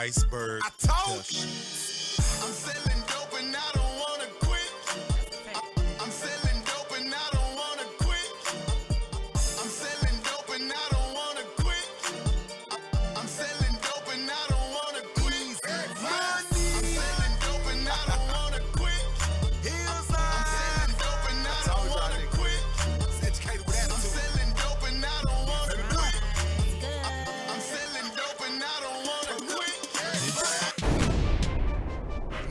iceberg. I told you. I'm selling dope and I don't wanna quit. I'm selling dope and I don't wanna quit. I'm selling dope and I don't wanna quit. I'm selling dope and I don't wanna quit. I'm selling dope and I don't wanna quit. I'm selling dope and I don't wanna quit. I'm selling dope and I don't wanna quit. I'm selling dope and I don't wanna quit.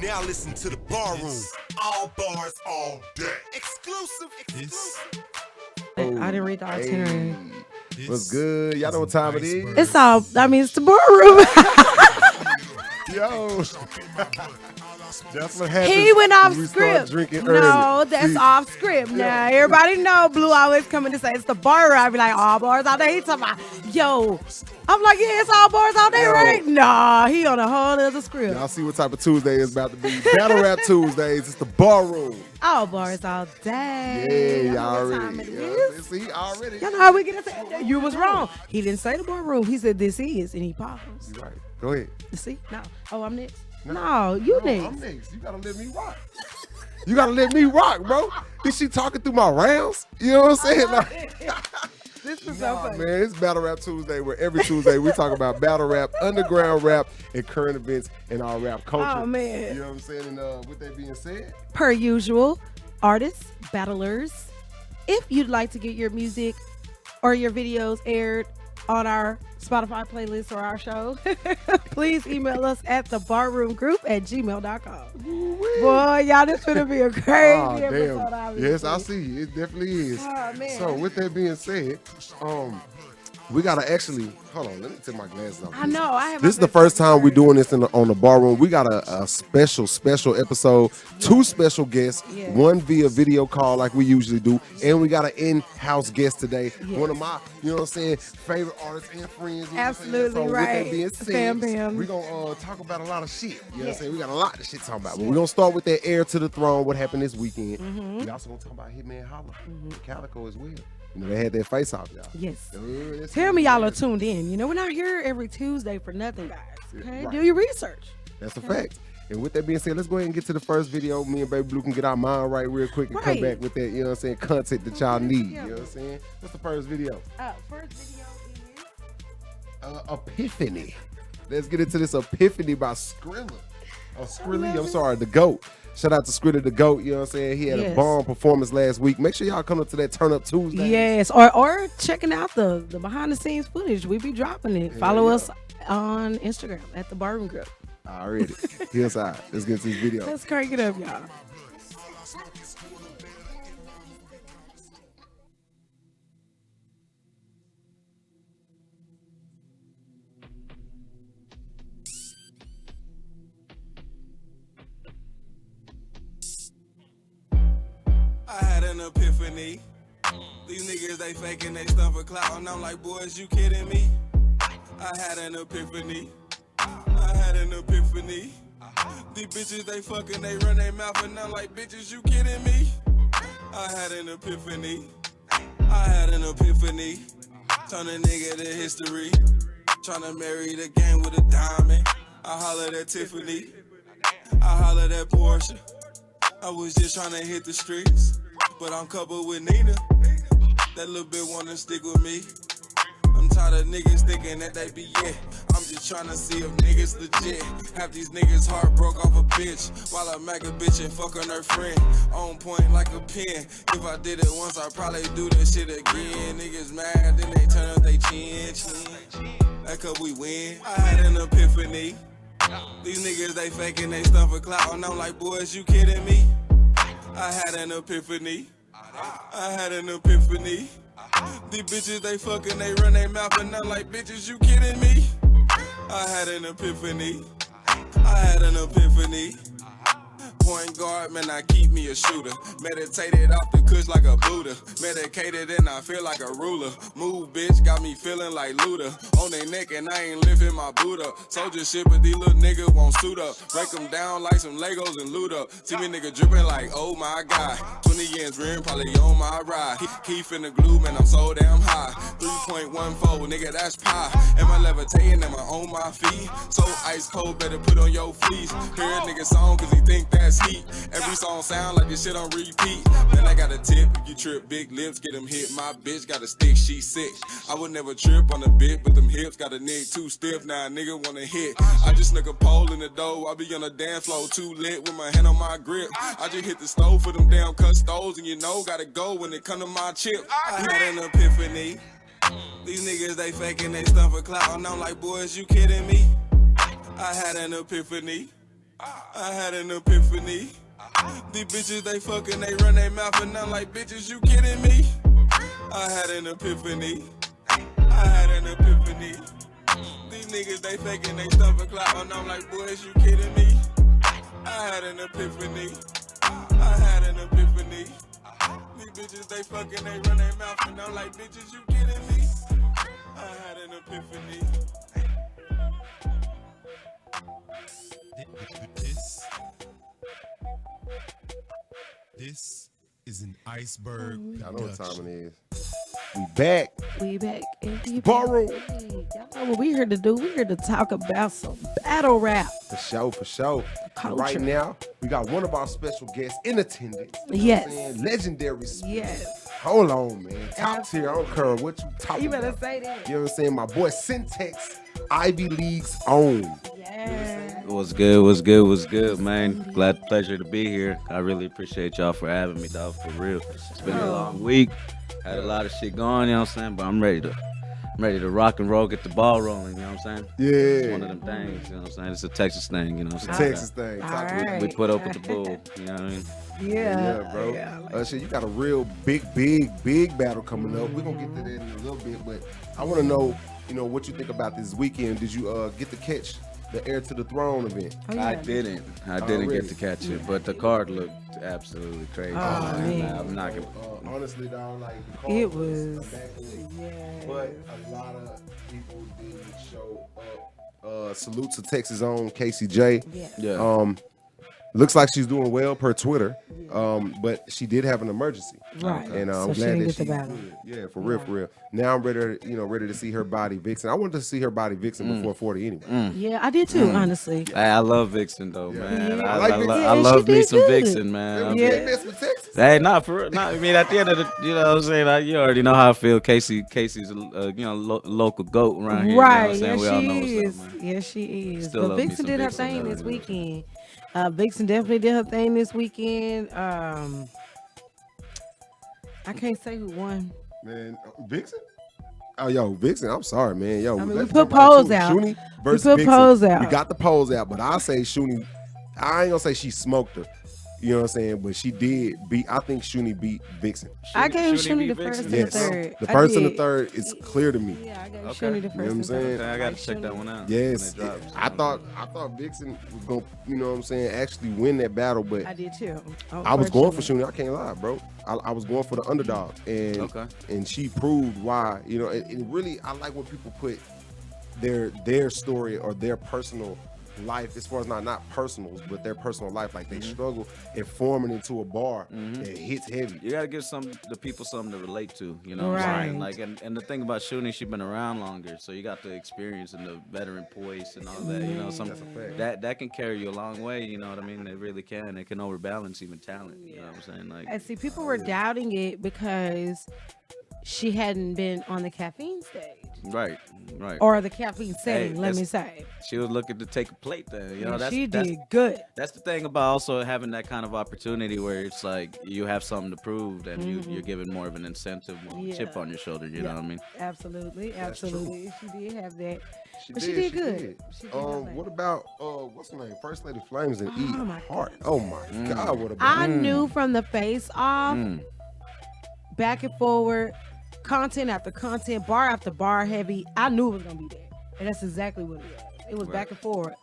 Now listen to the bar room. All bars, all day. Exclusive. I didn't read the itinerary. What's good? Y'all know what time it is? It's all, I mean, it's the ballroom. Yo. That's what happens. He went off when we script. start drinking No, early. that's See, off script. Now, everybody know Blue always coming to say it's the bar room. I be like, all bars all day. He talking about, yo. I'm like, yeah, it's all bars all day, Yo. right? Nah, he on a whole other script. Y'all see what type of Tuesday it's about to be. Battle Rap Tuesdays. It's the bar room. All bars all day. Yeah, y'all know what time already. it Yeah, is. see, already. Y'all know how we get it. You was wrong. He didn't say the bar room. He said this is, and he paused. You right. Go ahead. See? No. Oh, I'm next. No, you next. I'm next. You gotta let me rock. You gotta let me rock, bro. Is she talking through my rounds? You know what I'm saying? Like, This was so funny. man, it's Battle Rap Tuesday, where every Tuesday we talk about battle rap, underground rap, and current events in our rap culture. Oh, man. You know what I'm saying? And with that being said, Per usual, artists, battlers, if you'd like to get your music or your videos aired on our Spotify playlist or our show, please email us at thebarroomgroup@gmail.com. Boy, y'all, this gonna be a crazy episode. Obviously. Yes, I see. It definitely is. Oh, man. So with that being said, we gotta actually hold on. Let me take my glasses off. I know. I have. This is the first time we're doing this on the bar room. We got a special episode, 2 special guests, Yes. 1 via video call like we usually do, and we got an in-house guest today. Yes. One of my, you know what I'm saying, favorite artists and friends. You know what I'm saying? Absolutely so right. With that being said, Fam Bam. we're gonna talk about a lot of shit. You know what I'm Yes. saying? We got a lot of shit to talk about. But we're gonna start with that Heir to the Throne, what happened this weekend. Mm-hmm. We also gonna talk about HITMAN, HOLLA, and CALICOE as well. You know, they had their face off, y'all. Yes. That's Tell me y'all are tuned in. You know, we're not here every Tuesday for nothing, guys. Okay, Right. do your research. That's a fact. And with that being said, let's go ahead and get to the first video. Me and BabyBlue can get our mind right real quick and come Right. back with that, you know what I'm saying, content that y'all need. Yeah. You know what I'm saying? What's the first video? First video is Epiphany. Let's get into this Epiphany by SKRILLY. SKRILLY, I'm sorry, the GOAT. Shout out to SKRILLY the GOAT, you know what I'm saying? He had a Yes. bomb performance last week. Make sure y'all come up to that Turn Up Tuesday. yes, or checking out the behind the scenes footage. We be dropping it. Follow yeah. us on Instagram at the Barroom Group. Already. Here's how. Let's get to this video. Let's crank it up, y'all. I had an epiphany. These niggas, they faking they stuff for clout, and I'm like, boys, you kidding me? I had an epiphany. I had an epiphany. These bitches, they fucking, they run their mouth, and I'm like, bitches, you kidding me? I had an epiphany. I had an epiphany. Turn a nigga to history. Tryna marry the game with a diamond. I hollered at Tiffany. I hollered at Porsche. I was just tryna hit the streets, but I'm coupled with Nina. That little bit wanna stick with me. I'm tired of niggas thinking that they be it. I'm just tryna see if niggas legit. Half these niggas heart broke off a bitch, while I mack a bitch and fuck on her friend. On point like a pin. If I did it once, I'd probably do this shit again. Niggas mad, then they turn up they chin. That cause we win. I had an epiphany. These niggas, they faking they stuff for clout, and I'm like, boys, you kidding me? I had an epiphany. I had an epiphany. These bitches, they fucking, they run their mouth, and I'm like, bitches, you kidding me? I had an epiphany. I had an epiphany. point guard, man, I keep me a shooter. Meditated off the kush like a Buddha. Medicated and I feel like a ruler. Move, bitch, got me feeling like Luda. On their neck and I ain't lifting my boot up. Soldier shit, but these little niggas won't suit up. Break them down like some Legos and loot up. See me nigga dripping like, oh my God. 20 years rim, probably on my ride. Keith in the glue, man, I'm so damn high. 3.14, nigga, that's pie. Am I levitating? Am I on my feet? So ice cold, better put on your fleece. Hear a nigga song, cause he think that's heat. Every song sound like this shit on repeat. Then I got a tip, if you trip, big lips, get him hit. My bitch got a stick, she sick. I would never trip on a bit, but them hips got a neck too stiff. Now a nigga wanna hit. I just snuck a pole in the dough. I be on the dance floor, too lit with my hand on my grip. I just hit the stove for them damn custos, and you know, gotta go when it come to my chip. I had an epiphany. These niggas, they faking they stuff for clout, and I'm like, boys, you kidding me? I had an epiphany. I had an epiphany. These bitches, they fucking, they run their mouth, and I'm like, bitches, you kidding me? I had an epiphany. I had an epiphany. These niggas, they faking they stuff for clout, and I'm like, boys, you kidding me? I had an epiphany. I had an epiphany. These bitches, they fucking, they run their mouth, and I'm like, bitches, you kidding me? I had an epiphany. This is an iceberg. Y'all know what time it is. We back. We back in the Ballroom. Y'all know what we here to do. We here to talk about some battle rap. For sure, for sure. Culture. Right now, we got one of our special guests in attendance. You know Yes. what I'm saying? Legendary speaker. Yes. Hold on, man. Top tier. I don't care what you talking You better about. say that. You know what I'm saying? My boy SYNTEX, Ivy League's own. Yeah. What's good, man? Pleasure to be here. I really appreciate y'all for having me, dog, for real. It's been a long week. Had a lot of shit going, you know what I'm saying? But I'm ready to rock and roll, get the ball rolling, you know what I'm saying? Yeah. It's one of them things, you know what I'm saying? It's a Texas thing, you know what I'm saying? Texas thing. All Talk to right. We put up with the bull, you know what I mean? Yeah, bro. Yeah. Shit, you got a real big battle coming up. We're gonna get to that in a little bit, but I want to know, you know, what you think about this weekend. Did you get to catch the Heir to the Throne event? Oh, yeah. I didn't Already. get to catch it, but the card looked absolutely crazy. Oh, man. I'm not gonna. Honestly, dog, like the card It was. immaculate, Yeah. but a lot of people didn't show up. Salute to Texas' own KCJ. Yeah. Yeah. Looks like she's doing well per Twitter, but she did have an emergency. Right. And So I'm she glad didn't that get the she's battle. good. Yeah, for real, for real. Now I'm ready to see her body Vixen. I wanted to see her body Vixen before 40 anyway. Yeah, I did too, honestly. Hey, I love Vixen though, man. Yeah. I, I like I, Vixen. lo- Yeah, I and love she me did some good. Vixen, man. You can't mess with Texas. Hey, not for real. I mean, at the end of the, you know what I'm saying? You already know how I feel. Casey's a local goat around here. Right. You know Yes, what I'm saying? We all she know is. what's up, man. Yes, she is. Still But love me Vixen some did her Vixen, thing though, this you know. weekend. Vixen definitely did her thing this weekend. I can't say who won. Man, Vixen? Oh, yo, Vixen, I'm sorry, man. Yo, I mean, we let's put jump right polls to it. out. Shuni versus We put Vixen. polls out. We got the polls out, but I say Shuni. I ain't gonna say she smoked her. You know what I'm saying? But she did beat. I think Shuni beat Vixen. I gave Shouldn't Shuni he the be first Vixen? and the third. The I first and the did. third is clear to me. Yeah, I gave Okay. Shuni the You know first what I'm and saying? third. Okay, I gotta Like check that Shuni. one out. Yes, when it drops. I thought Vixen was gonna, you know what I'm saying, actually win that battle, but I did too. I was going for Shuni. I can't lie, bro. I was going for the underdog, and Okay. and she proved why. You know, and really, I like when people put their story or their personal life, as far as not personals, but their personal life, like they struggle and forming into a bar that hits heavy. You gotta give the people something to relate to, you know what I'm saying? Right. Like, and the thing about Shuni, she's been around longer, so you got the experience and the veteran poise and all that. You know, That's a fact. that can carry you a long way. You know what I mean? It really can. It can overbalance even talent. You know what I'm saying? Like, And see, people were doubting it because she hadn't been on the caffeine stage right. or the caffeine setting. Let that's- me say, She was looking to take a plate there. You know, And that's she that's, did good. That's the thing about also having that kind of opportunity where it's like you have something to prove and you're given more of an incentive, more of a chip Yeah. on your shoulder. You know what I mean? Absolutely, true. absolutely. She did have that. But She she did good. did. She did her thing. What about what's her name? First Lady Flames and E my Heart. Oh my God, what about? I knew from the face off, back and forward, content after content, bar after bar heavy. I knew it was gonna be there, and that's exactly what it was. It was back and forward.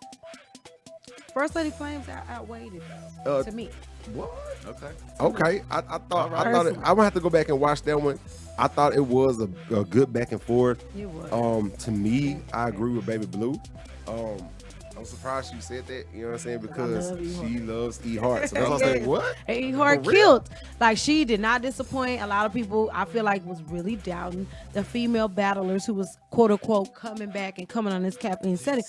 First Lady Flames outweighed it though, to me. What? Okay. Okay, I thought Personally. I'm gonna have to go back and watch that one. I thought it was a good back and forth. It was. To me, I agree with Baby Blue. I'm surprised she said that. You know what I'm saying? Because love E. she loves E Heart. So that's what I'm saying. What? And her For real? killed. Like, she did not disappoint. A lot of people, I feel like, was really doubting the female battlers who was, quote unquote, coming back and coming on this Kathleen setting.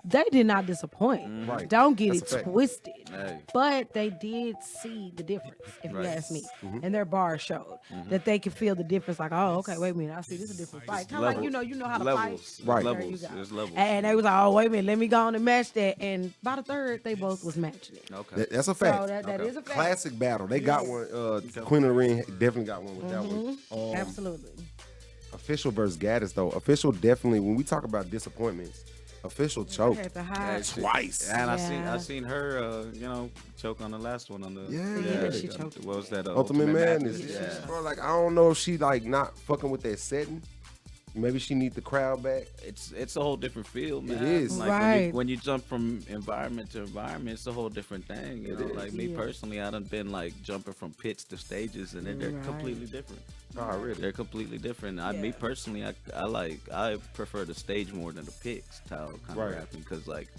They did not disappoint. Right. Don't get That's a it fact. twisted. Hey. But they did see the difference, if Right. you ask me. Mm-hmm. And their bars showed that they could feel the difference. Like, oh, okay, wait a minute. I see this is a different fight. Kind of like, you know how to levels. fight. Right. There Levels. you go. There's levels. And they was like, oh, wait a minute. Let me go on and match that. And by the third, they both was matching it. Okay. That's a fact. So that is a fact. Classic battle. They got one. Queen of the Ring definitely got one with that one. Absolutely. Official versus Gaddis though. Official definitely. When we talk about disappointments, Official I choked. had to hide. Twice. And Yeah. I seen her, choke on the last one on the. Yeah, she choked. What was that? Ultimate Madness. Yeah. Bro, like I don't know if she like not fucking with that setting. Maybe she need the crowd back. It's a whole different feel, man. It is. Like Right. when you jump from environment to environment, it's a whole different thing. You know, like me Yeah. personally, I done been like jumping from pits to stages, and they're Right. completely different. Oh, really? They're completely different. Me personally, I prefer the stage more than the pit style kind Right. of rapping because like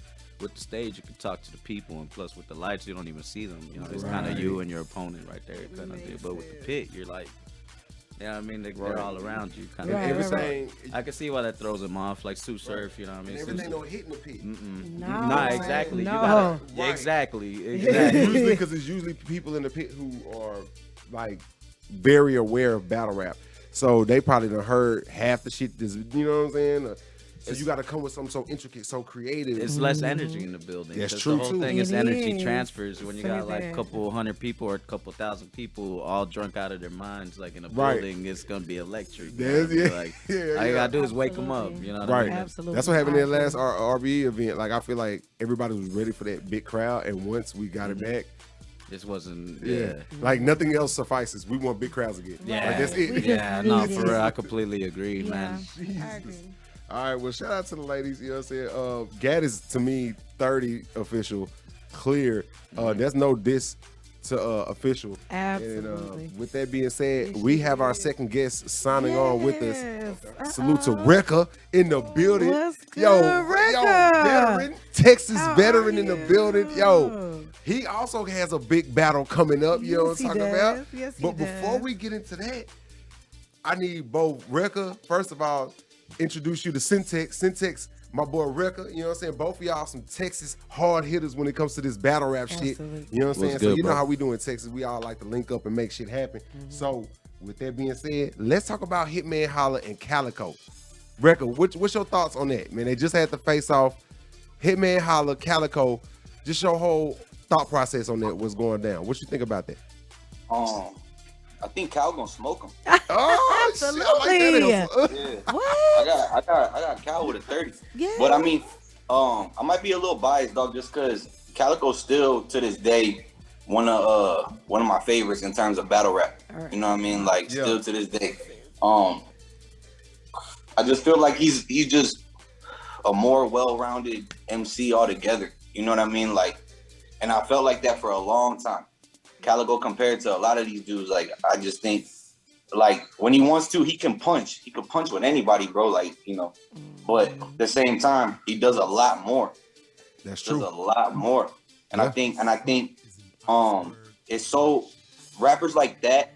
with the stage you can talk to the people, and plus with the lights you don't even see them. You know, it's kind of you and your opponent right there kind of deal. But with the pit, you're like. You know what I mean? They're all around you. Kind of. Right, Everything. I can see why that throws them off, like Sue Surf. You know what I mean? Everything don't hit in the pit. No. Nah, exactly. No. You gotta, yeah, Right. exactly. Usually, because it's usually people in the pit who are like very aware of battle rap. So they probably done heard half the shit. You know what I'm saying? So you got to come with something so intricate, so creative. It's less energy in the building. That's 'cause true, the whole too. thing is It energy is. transfers when you Say got like a that. couple hundred people or a couple thousand people all drunk out of their minds, like in a Right. building. It's gonna be electric. There's- You know what I mean? yeah, Like yeah, all you yeah. gotta do is wake them up. You know what I Right. mean? Absolutely. That's what happened in the I last agree. RBE event. Like I feel like everybody was ready for that big crowd, and once we got it back, This wasn't. yeah, like nothing else suffices. We want big crowds again. Yeah. Like, that's We it. just Yeah, need no, it. for real, I completely agree, Yeah, man. I agree. All right, well, shout out to the ladies. You know what I'm saying? Gaddis, to me, 30 official, clear. There's no diss to official. Absolutely. And with that being said, we have our second guest signing on with us. Yes. Salute to WREKKA in the building. What's good, yo, WREKKA? veteran, Texas How veteran are in the you? building. Yo, he also has a big battle coming up. You know what Yes, I'm he talking does. about? Yes, he But before does. we get into that, I need both WREKKA. First of all, introduce you to SYNTEX. SYNTEX, my boy WREKKA. You know what I'm saying? Both of y'all some Texas hard hitters when it comes to this battle rap shit. Absolutely. You know what I'm saying? What's So good, you know bro? how we do in Texas. We all like to link up and make shit happen. So with that being said, let's talk about HITMAN, HOLLA, and CALICOE. WREKKA, what's your thoughts on that, man? They just had to face off. HITMAN, HOLLA, CALICOE. Just your whole thought process on that. What's going down? What you think about that? I think Cal gonna smoke him. Oh, shit, I like that answer. Yeah. What? I got Cal with a 30. Yeah. But I mean, I might be a little biased, dog, just because Calicoe's still to this day one of my favorites in terms of battle rap. All right. You know what I mean? Like Yeah. still to this day. I just feel like he's just a more well-rounded MC altogether. You know what I mean? Like, and I felt like that for a long time. Calicoe compared to a lot of these dudes, like I just think, like when he wants to, he can punch. He can punch with anybody, bro. Like but at the same time, he does a lot more. That's Does true. a lot more. And Yeah. I think, it's so rappers like that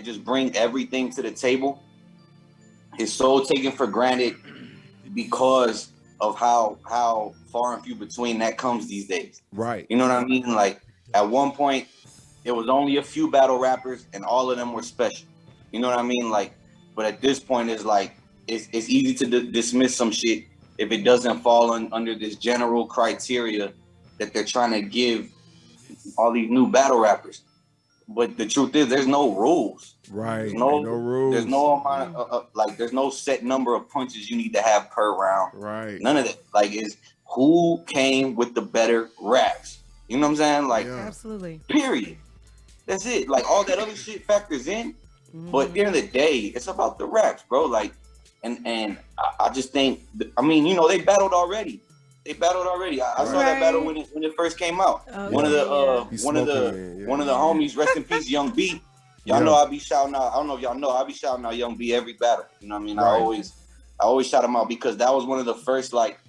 just bring everything to the table. Is so taken for granted because of how far and few between that comes these days. Right. You know what I mean? Like at one point, it was only a few battle rappers, and all of them were special. You know what I mean? Like, but at this point, it's like it's easy to dismiss some shit if it doesn't fall under this general criteria that they're trying to give all these new battle rappers. But the truth is, there's no rules. Right. There's no, no rules. There's no amount of there's no set number of punches you need to have per round. Right. None of that. Like, it's who came with the better raps. You know what I'm saying? Like, Yeah. Absolutely. period. That's it. Like, all that other shit factors in. But at the end of the day, it's about the raps, bro. Like, and I just think, I mean, you know, they battled already. They battled already. I saw that battle when it first came out. Oh, One of the He's one of the smoking, one of the homies, rest in peace, Young B. Y'all know I be shouting out. I don't know if y'all know. I be shouting out Young B every battle. You know what I mean? Right. I always shout him out because that was one of the first like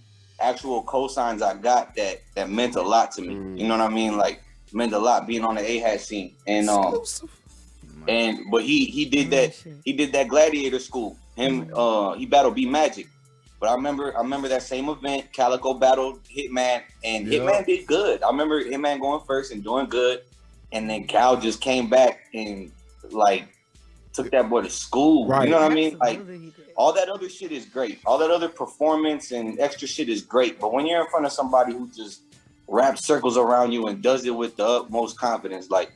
actual cosigns I got that meant a lot to me. You know what I mean? Like meant a lot being on the A-hat scene. And but he did that Gladiator school. He battled B Magic. But I remember that same event, Calico battled Hitman, and Hitman did good. I remember Hitman going first and doing good, and then Cal just came back and like took that boy to school. Right. You know what I mean? Like all that other shit is great. All that other performance and extra shit is great. But when you're in front of somebody who just wraps circles around you and does it with the utmost confidence, like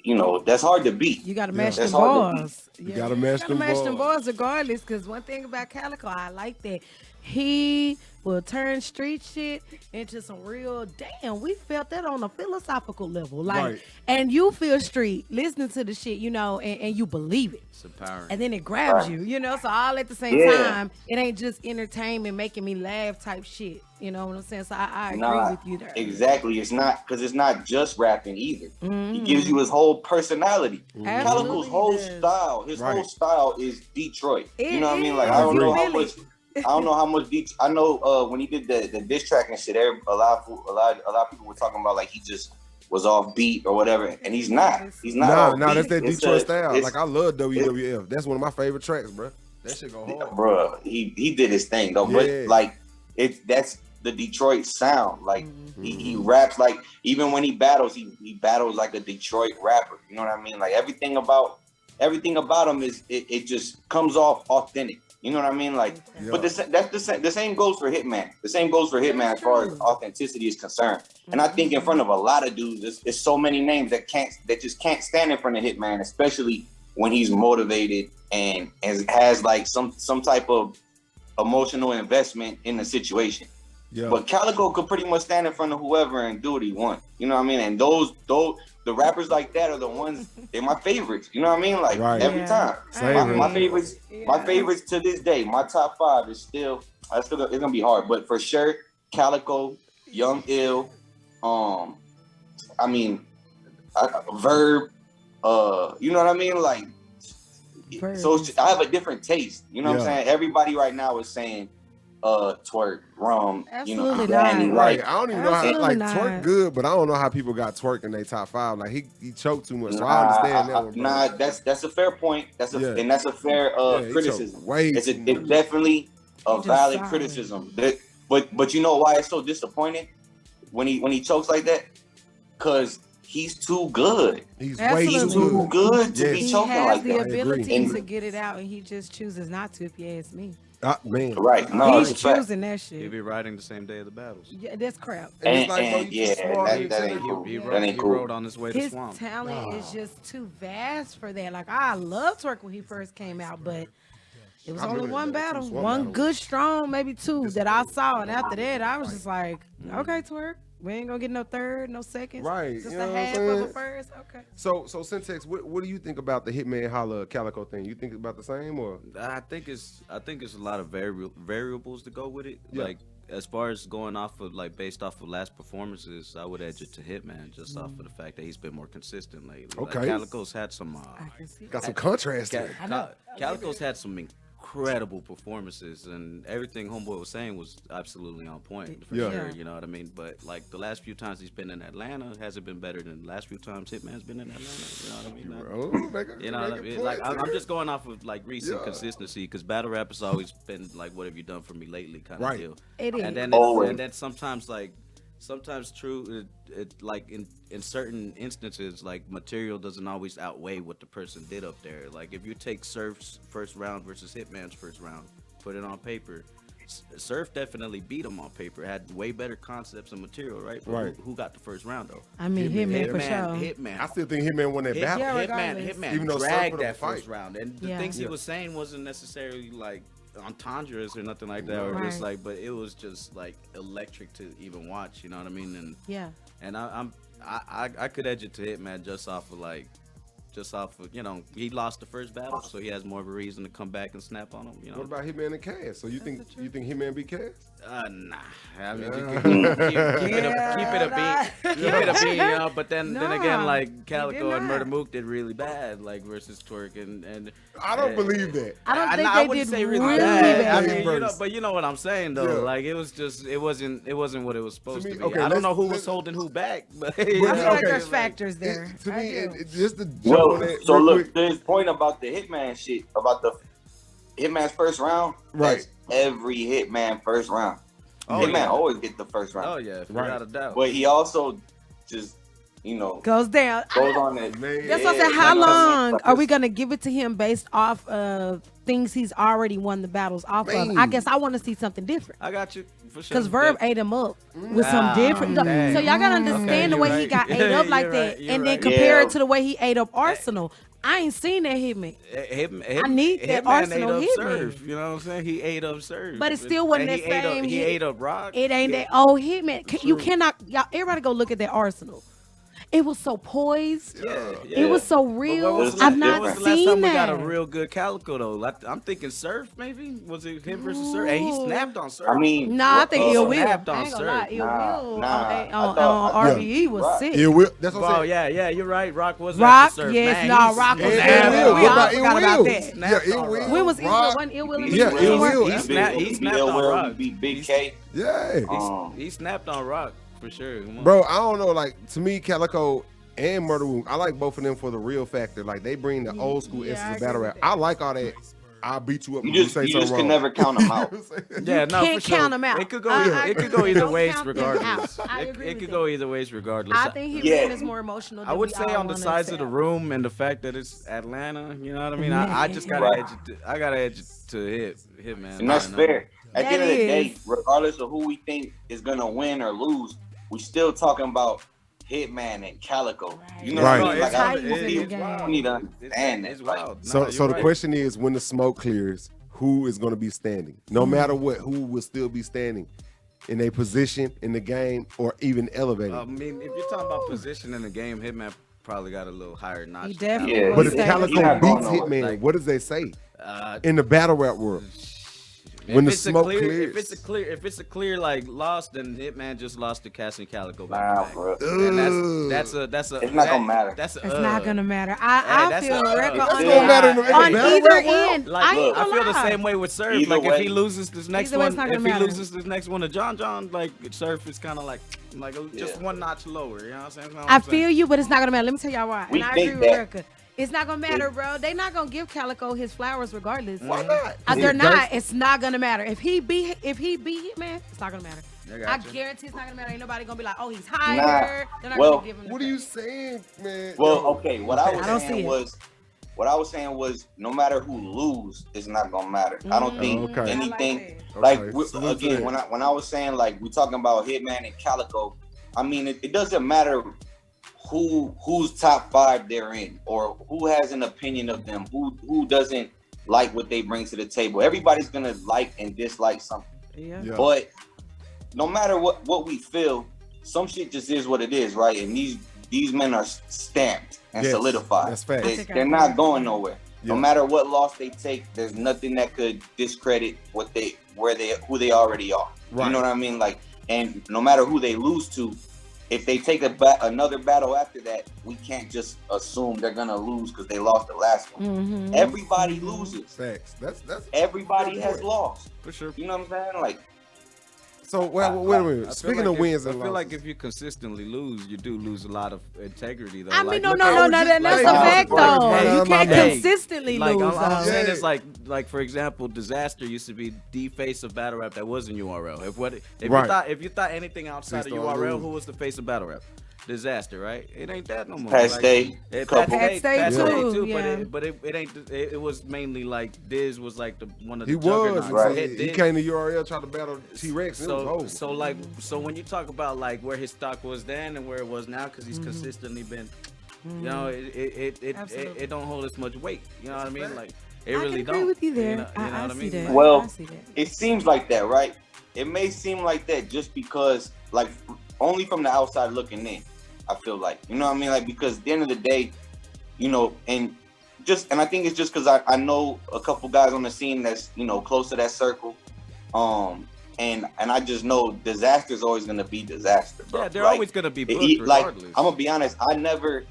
you know, that's hard to beat. You got to match them balls. You got to match them balls regardless. Because one thing about Calico, I like that he will turn street shit into some real, damn, we felt that on a philosophical level. Like, and you feel street listening to the shit, you know, and you believe it. It's empowering. And then it grabs you, you know, so all at the same time, it ain't just entertainment making me laugh type shit. You know what I'm saying? So I agree with you there. Exactly. It's not, because it's not just rapping either. He gives you his whole personality. Calico's whole style, whole style is Detroit. You know what I mean? Like, I don't know how much. I don't know how much Detroit. I know when he did the diss track and shit, a lot of people were talking about like he just was off beat or whatever, and he's not. He's not. No, that's that Detroit style. Like I love WWF. That's one of my favorite tracks, bro. That shit go hard, bro. He did his thing though, but like that's the Detroit sound. Like he raps like, even when he battles like a Detroit rapper. You know what I mean? Like everything about him is it just comes off authentic. You know what I mean? Like, but the same goes for Hitman. The same goes for Hitman as far as authenticity is concerned. And I think in front of a lot of dudes, it's so many names that just can't stand in front of Hitman, especially when he's motivated and has like some type of emotional investment in the situation. Yeah. But Calico could pretty much stand in front of whoever and do what he wants. You know what I mean? And those the rappers like that are the ones, they're my favorites. You know what I mean? Like every time. My favorites to this day, my top 5 is still it's gonna be hard, but for sure, Calico, Young Ill, I mean, Verb, you know what I mean? Like, so I have a different taste. You know what I'm saying? Everybody right now is saying Twerk, Rum, you know, Danny, right? I don't even know how, like, Twerk good, but I don't know how people got Twerk in their top 5. Like he choked too much, so I understand that one. Nah, that's a fair point. That's a fair criticism. It's definitely a valid criticism. But you know why it's so disappointing when he chokes like that? Because he's too good. He's way too good to be choking like that. He has the ability to get it out, and he just chooses not to, if you ask me. Man. Right. No, he's choosing that shit. He'll be riding the same day of the battles. Yeah, that's crap. And that ain't cool. He ain't cool. rode on his way to Swamp. His talent is just too vast for that. Like, I love Twerk when he first came out, but it was only one battle. One good, strong, maybe 2 that I saw. And after that, I was just like, okay, Twerk. We ain't gonna get no third, no second. Right. Just a half of a first. Okay. So SYNTEX, what do you think about the Hitman Holla Calico thing? You think about the same, or? I think it's a lot of variables to go with it. Yeah. Like, as far as going off of, like, based off of last performances, I would edge it to Hitman just off of the fact that he's been more consistent lately. Okay. Like, Calico's had some got some contrast there. Calico's had some incredible performances, and everything Homeboy was saying was absolutely on point for sure. You know what I mean? But like the last few times he's been in Atlanta hasn't been better than the last few times Hitman's been in Atlanta. You know what I mean? You know what I mean? Like, I'm just going off of like recent consistency, because battle rap has always been like, what have you done for me lately kind of deal. It is. And then sometimes true, it like in certain instances, like, material doesn't always outweigh what the person did up there. Like, if you take Surf's first round versus Hitman's first round, put it on paper, Surf definitely beat him on paper, had way better concepts and material, right? But who got the first round though? I mean, Hitman for sure. Hitman. I still think Hitman won that battle. Hitman even though dragged that first round, and the things he was saying wasn't necessarily like entendres or nothing like that, or just like, but it was just like electric to even watch. You know what I mean? And I could edge it to Hitman just off of, you know, he lost the first battle, so he has more of a reason to come back and snap on him. You know. What about Hitman and Cass? So you think Hitman beat Cass? Nah. I mean, keep it a bean, you know. But then again, like Calico and Murder Mook did really bad, like versus Twerk and I don't believe that. I don't think I they wouldn't did say really bad. bad. I mean, but you know what I'm saying though. Yeah. Like it was just it wasn't what it was supposed To to me, be. okay, I don't let's- know who was let's- holding who back, but I feel like okay. there's factors there. To I me, do. just the Well, so real look, quick. to his point about the Hitman shit, about the Hitman's first round, Right. that's every Hitman first round. Oh, Hitman yeah. always get the first round. oh yeah, Right. without a doubt. But he also just, you know, Goes down. goes on that. Man. That's what I said. How like, long like are we this. gonna give it to him based off of things he's already won the battles off of? Man. I guess I want to see something different. I got you for sure. Because Verb ate him up with some different. dang. So y'all gotta understand Okay, the you're way he right. got ate up like You're that, right, you're and then right. compare Yeah. it to the way he ate up Arsenal. I ain't seen that Hitman. I need that Hitman Arsenal ate up Hitman. Surf. You know what I'm saying? He ate up Surf. But it still wasn't And that he ate up- same He hit. ate up Rock. It ain't that old Hitman. You cannot. Y'all, everybody go look at that Arsenal. It was so poised. Yeah, It was so But real. when was the I've last- not when was the last seen time that. we got a real good Calico though? Like, I'm thinking Surf maybe. Was it him versus Surf? And he snapped on Surf. I mean, Nah, I think Ill Will. I snapped on ain't gonna lie. Surf. Ill Will Nah, on I RBE was Rock. sick. It will. That's what I'm Oh saying. yeah, you're right. Rock was Rock, after Surf. yes, Man, nah, he's- Rock was he's Yeah, there. snapped Ill on Will. We What all about Rock. forgot Ill about Will? that. Yeah, Snapped Ill on Will. Rock. When was Ill Will? Rock. Wasn't Ill Will? Yeah, in Ill the Will. one? He snapped. He snapped Ill on Will Rock. beat Big K. Yeah. He snapped on Rock for sure. Come on. Bro, I don't know. Like, to me, Calico and Murder Mook, I like both of them for the real factor. Like, they bring the old school Yeah, I essence of agree battle with rap. that. I like all that. I'll beat you up You when just say you something just wrong. can never count them out. Yeah, no, can't for sure. count 'em out. It could go. I It could go either don't ways, count them regardless. out. I It agree it with could that. go either ways, regardless. I think Hitman Yeah. is more emotional. I than would we say all on the wanna size of the accept. room and the fact that it's Atlanta, you know what I mean? I just gotta Right. edge it. I gotta edge it to Hitman. And that's I know. fair. At the end of the That day, is. regardless of who we think is gonna win or lose, we still talking about Hitman and Calico. You know Right. what I mean? Like, Titans in the we game. need to understand It's that. Like, wild. So, Nah, so you're the right. question is, when the smoke clears, who is going to be standing? No matter what, who will still be standing in a position in the game or even elevated? I mean, if you're talking about position in the game, Hitman probably got a little higher notch. He than definitely Yeah. was but if saying- He's Calico not going beats nowhere. Hitman, Like- what does they say Uh, in the battle rap world? When the it's a smoke clear, clears. if it's a clear like loss, then Hitman just lost to Cass and Calico back nah, to back. bro. And that's a It's not gonna matter. That's a It's not gonna matter. I that's feel a- Rekka It's on, gonna matter in the on battle either rap world? end. Like, I ain't look, I gonna feel the lie. same way with Surf. Either Like if way- he loses this next Either way, it's one, not if gonna he matter. loses this next one to John, like Surf is kind of like just Yeah. one notch lower. You know what I'm saying? That's what I I'm saying. feel you, but it's not gonna matter. Let me tell y'all why. We And I think agree with that- Rekka. It's not gonna matter, bro. They not gonna give Calico his flowers regardless. Why not? They're not. It's not gonna matter. If he beat Hitman, it's not gonna matter. I I got you. guarantee it's not gonna matter. Ain't nobody gonna be like, oh, he's higher. Nah. They're not Well, gonna give him. the What are you credit. saying, man? Well, Yo. okay. What I I don't was see saying it. was, no matter who lose, it's not gonna matter. I don't think Okay. anything. I Like Okay, we- salute to again, that. when I was saying like we talking about Hitman and Calico, I mean it doesn't matter who's top 5 they're in or who has an opinion of them, who doesn't like what they bring to the table. Everybody's gonna like and dislike something. Yeah. Yeah. But no matter what we feel, some shit just is what it is, right? And these men are stamped and Yes, solidified. that's fact. I think I They're agree. not going nowhere. No Yeah. matter what loss they take, there's nothing that could discredit who they already are. Right. You know what I mean? Like, and no matter who they lose to, if they take another battle after that, we can't just assume they're gonna lose because they lost the last one. Mm-hmm. Everybody loses. Facts. That's Everybody Good has point. Mm-hmm. lost. For sure. You know what I'm saying? Like, so. Wait a minute. I feel Speaking like of if- wins I and feel like losses, if you consistently lose, you do lose a lot of integrity, though. I mean, Like, no, look no, at- no, no, that's like, a like, fact, like, though. like, You like, can't like, consistently Like, lose, all I'm though. saying Yeah. is like for example, Disaster used to be the face of battle rap that wasn't URL. If Right. you thought anything outside of Based on URL, lose. who was the face of battle rap? Disaster, right? It ain't that no more. Pat Like, Stay, Pat couple. Stay Pat Stay too, but it ain't. It was mainly like Diz was like one of the he was. juggernauts. Right. Hit He Diz. came to URL, tried to battle T-Rex. And it was So over. so when you talk about like where his stock was then and where it was now, because he's consistently been, you know, it don't hold as much weight. You know what I mean? Like it I really can agree don't. with you there. You know I what I see mean? that. Well, I see that. it seems like that, right? It may seem like that just because, like, only from the outside looking in, I feel like, you know what I mean? Like, because at the end of the day, you know, and I think it's just because I know a couple guys on the scene that's, you know, close to that circle. and I just know disaster is always gonna be disaster, bro. Yeah, they're Like, always gonna be booked like, regardless. I'm gonna be honest, I never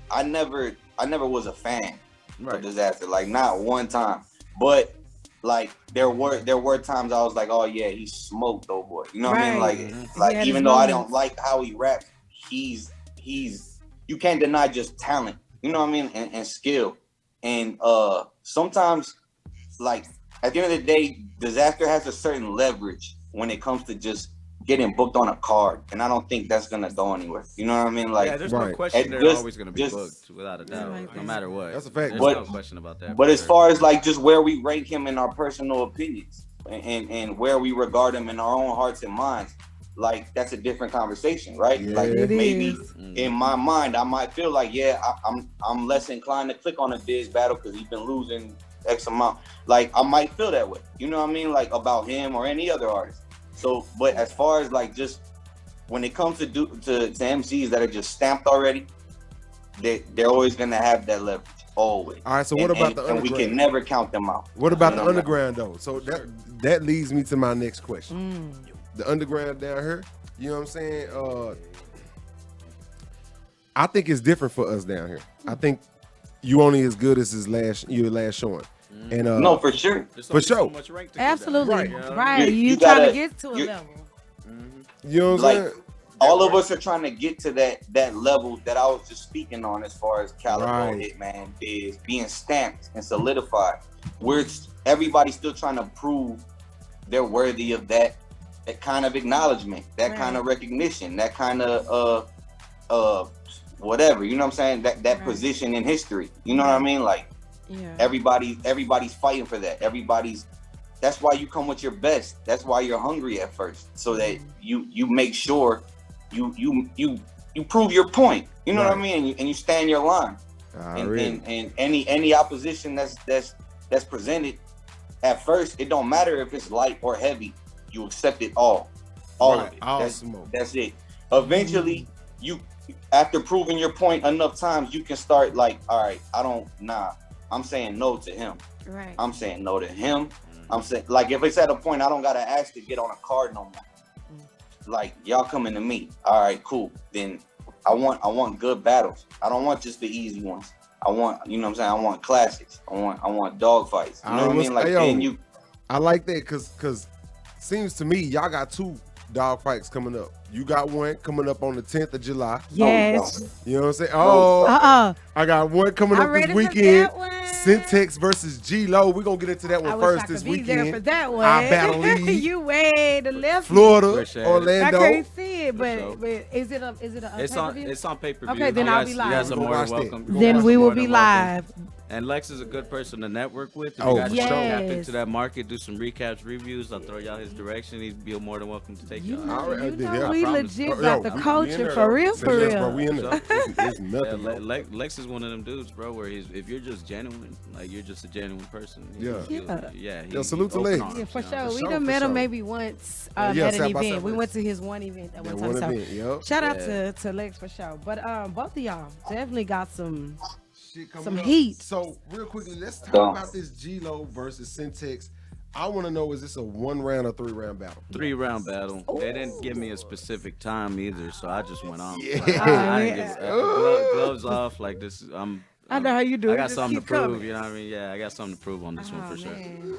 was a fan of disaster, like not one time. But like there were times I was like, oh yeah, he smoked, though, boy. You know what I mean? Like even though I don't like how he raps, he's you can't deny just talent. You know what I mean? And skill. And sometimes, like, at the end of the day, disaster has a certain leverage when it comes to just getting booked on a card, and I don't think that's gonna go anywhere. You know what I mean? Like, yeah, there's no question they're always gonna be booked without a doubt, no matter what. That's a fact. There's no question about that. But as far as like just where we rank him in our personal opinions and where we regard him in our own hearts and minds, like that's a different conversation, right? Yeah, like maybe is. in my mind, I might feel like, yeah, I'm less inclined to click on a Diz battle because he's been losing X amount. Like I might feel that way. You know what I mean? Like about him or any other artist. So, but as far as like just when it comes to MCs that are just stamped already, they're always gonna have that leverage. Always. All right, so what about the underground? And we can never count them out. What about the underground though? So that leads me to my next question. The underground down here, you know what I'm saying? I think it's different for us down here. I think you only as good as your last showing. And no, for sure. For sure. Absolutely. Right. Right. You gotta- trying to get to a level. You know what I'm Like, saying? all of us are trying to get to that level that I was just speaking on as far as CALICOE, Right. HITMAN is being stamped and solidified. Everybody's still trying to prove they're worthy of that kind of acknowledgement, that kind of recognition, that kind of whatever, you know what I'm saying? That position in history. You know what I mean? Like everybody's fighting for that. That's why you come with your best. That's why you're hungry at first, so that you make sure you prove your point. You know what I mean? And you stand your line. And any opposition that's presented at first, it don't matter if it's light or heavy. You accept it all of it. That's it. Eventually, you after proving your point enough times, you can start like, all right, I'm saying no to him. Right. I'm saying no to him. I'm saying, like, if it's at a point I don't gotta ask to get on a card no more. Like, y'all coming to me. All right, cool. Then I want good battles. I don't want just the easy ones. I want, you know what I'm saying? I want classics. I want dog fights. You know what I mean? Like, then I like that because seems to me y'all got 2 dog fights coming up. You got one coming up on the 10th of July. Yes. You know what I'm saying? Oh, I got one coming up this weekend. That SYNTEX versus G LOWE. We're gonna get into that one first this weekend. There for that one. iBattleTV. You way to left. Florida, Orlando. I can't see it, but is it a It's on pay-per-view. Okay, then I'll be live. You guys are more than welcome. Then we will be live. And Lex is a good person to network with. If Oh, you guys yes. tap into that market, do some recaps, reviews, I'll throw y'all his direction. He'd be more than welcome to take y'all. We legit got the culture for real, for real. Bro, we in there. It's nothing. Yeah, Lex is one of them dudes, bro, where if you're just genuine, like you're just a genuine person. Salute to Lex. Yeah, for sure. We done met him maybe once at an event. We went to his one event at one time. So shout out to Lex for sure. But both of y'all definitely got some heat. So real quickly, let's talk about this G LOWE versus SYNTEX. I want to know, is this a 1-round or 3-round battle? 3-round battle. Ooh. They didn't give me a specific time either, so I just went on. Yeah. I didn't give gloves off. Like this, I know how you do it. I got something to prove, you know what I mean? Yeah, I got something to prove on this one for sure.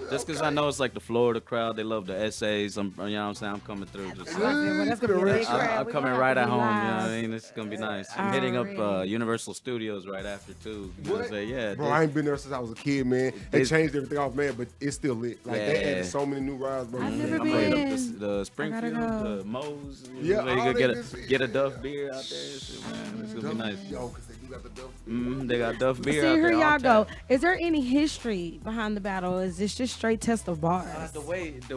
Just because I know it's like the Florida crowd, they love the essays. You know what I'm saying? I'm coming through. I'm coming right at home, you know what I mean? It's going to be nice. I'm hitting up Universal Studios right after, too. Yeah, bro, I ain't been there since I was a kid, man. They changed everything off, man, but it's still lit. Like, they added so many new rides, bro. I've never been. The Springfield, the Moe's. Yeah, you could get a Duff beer out there. Man, it's going to be nice. Yo, because they do got the Duff. They got Duff beer. See, here y'all go. Is there any history behind the battle? Is this just straight test of bars? The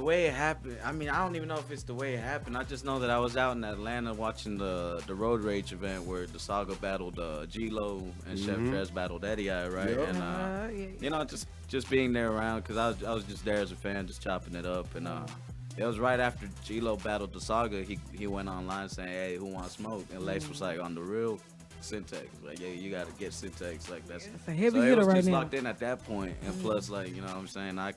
way it happened. I mean, I don't even know if it's the way it happened. I just know that I was out in Atlanta watching the Road Rage event where the Saga battled G LOWE and Chef Trez battled Eddie, right? Yep. And you know, just being there around because I was just there as a fan, just chopping it up. And it was right after G LOWE battled the Saga. He went online saying, "Hey, who wants smoke?" And Lex was like, "On the real." SYNTEX, like, yeah, you gotta get SYNTEX, like that's a heavy so hitter it was right just now. locked in at that point, and plus, like, you know what I'm saying, I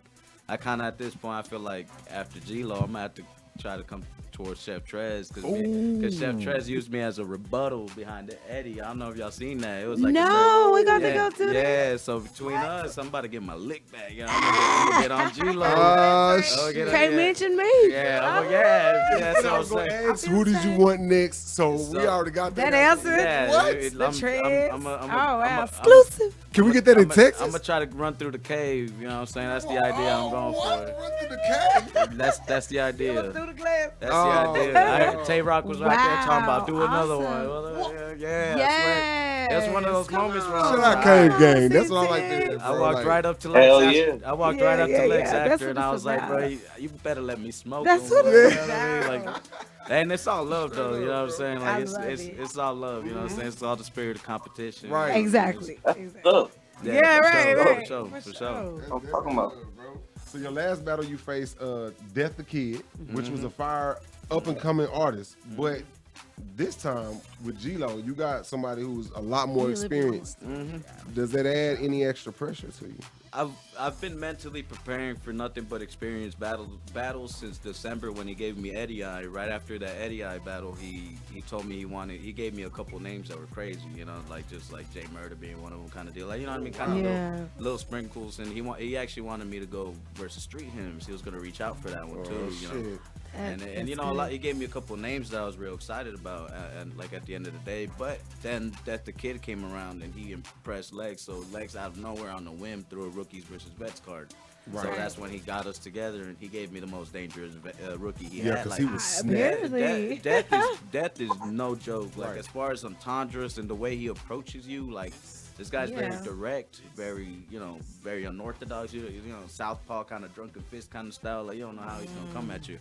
kind of at this point I feel like after G LOWE I'm gonna have to try to come towards Chef Trez because Chef Trez used me as a rebuttal behind the Eddie. I don't know if y'all seen that. It was like no, we got to yeah, go to that. yeah. So between us, I'm about to get my lick back. You know, I'm gonna get on G LOWE. Can't mention me. Yeah, that's what I'm saying. Ask who did you want next? So we already got That that answer. Yeah, What? The Trez. I'm Oh wow, exclusive. Can we get that in Texas? I'm gonna try to run through the cave. You know what I'm saying? That's the idea I'm going What? for. Run through the cave? That's the idea. Through the glass. That's the idea. Tay Rock was right there talking about do another Awesome. one. Yeah, Yes. that's one of those moments where Shout I out Cave Gang. That's what I like to do. I walked right up to Hell Lex. yeah. I walked Yeah, right up yeah, to Lex yeah. That's after, what and I it's was like, about. bro, you better let me smoke. That's on what you it's know what I mean? about. Like, and it's all love though. You know what I'm saying? I Like love it. it's all love. You know what I'm saying? It's all the spirit of competition. Right. Exactly. Look, Yeah, for right, sure, right. For sure, for sure. I'm talking about. So your last battle, you faced Death the Kid, which Mm-hmm. was a fire up and coming artist, but this time with G LOWE, you got somebody who's a lot more experienced. Does that add any extra pressure to you? I've been mentally preparing for nothing but experience battles since December when he gave me Eddie I. Right after that Eddie I battle, he told me he gave me a couple names that were crazy, you know, like just like Jay Murder being one of them kind of deal, like, you know what I mean, kind of little sprinkles, and he actually wanted me to go versus Street Hymns. He was gonna reach out for that one too, you know. And you know, he gave me a couple names that I was real excited about, and like at the end of the day. But then that the kid came around and he impressed Lex, so Lex out of nowhere on the whim threw a rookies versus vets card. Right. So that's when he got us together, and he gave me the most dangerous rookie he had. Because like, he was Apparently. death is no joke. Like as far as entendres and the way he approaches you, like. This guy's very direct, very, you know, very unorthodox, you know, southpaw kind of drunken fist kind of style. Like, you don't know how he's going to come at you.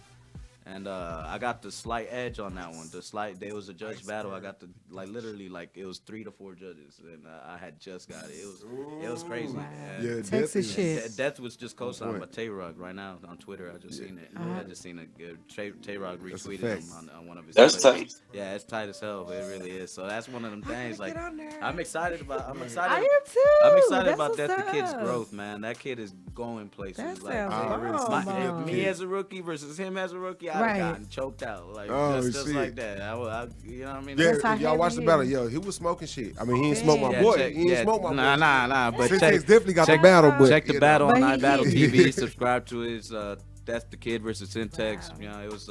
And I got the slight edge on that one. There was a judge battle. I got literally, it was 3 to 4 judges, and I had just got it. It was crazy. Wow. Yeah, Texas shit. Death was just co-signed by Tay Rock right now on Twitter. I just seen it. I just seen it. Tay Rock retweeted him on one of his. That's tight. Yeah, it's tight as hell. It really is. So that's one of them things. Like, get on there. I'm excited about. I am too. I'm excited That's about what's Death the Kid's up. growth, man. That kid is going places. That Like, sounds bomb. me as a rookie versus him as a rookie, I'd have gotten choked out. Like just like that. You know what I mean? That's how Yeah, y'all watch the heavy battle. he is. Yo, he was smoking shit. I mean, he ain't smoke my boy. He ain't smoke my boy. Nah. But SYNTEX definitely got the battle, but check the battle on But he iBattleTV. Subscribe to his Death the Kid versus SYNTEX. You know, it was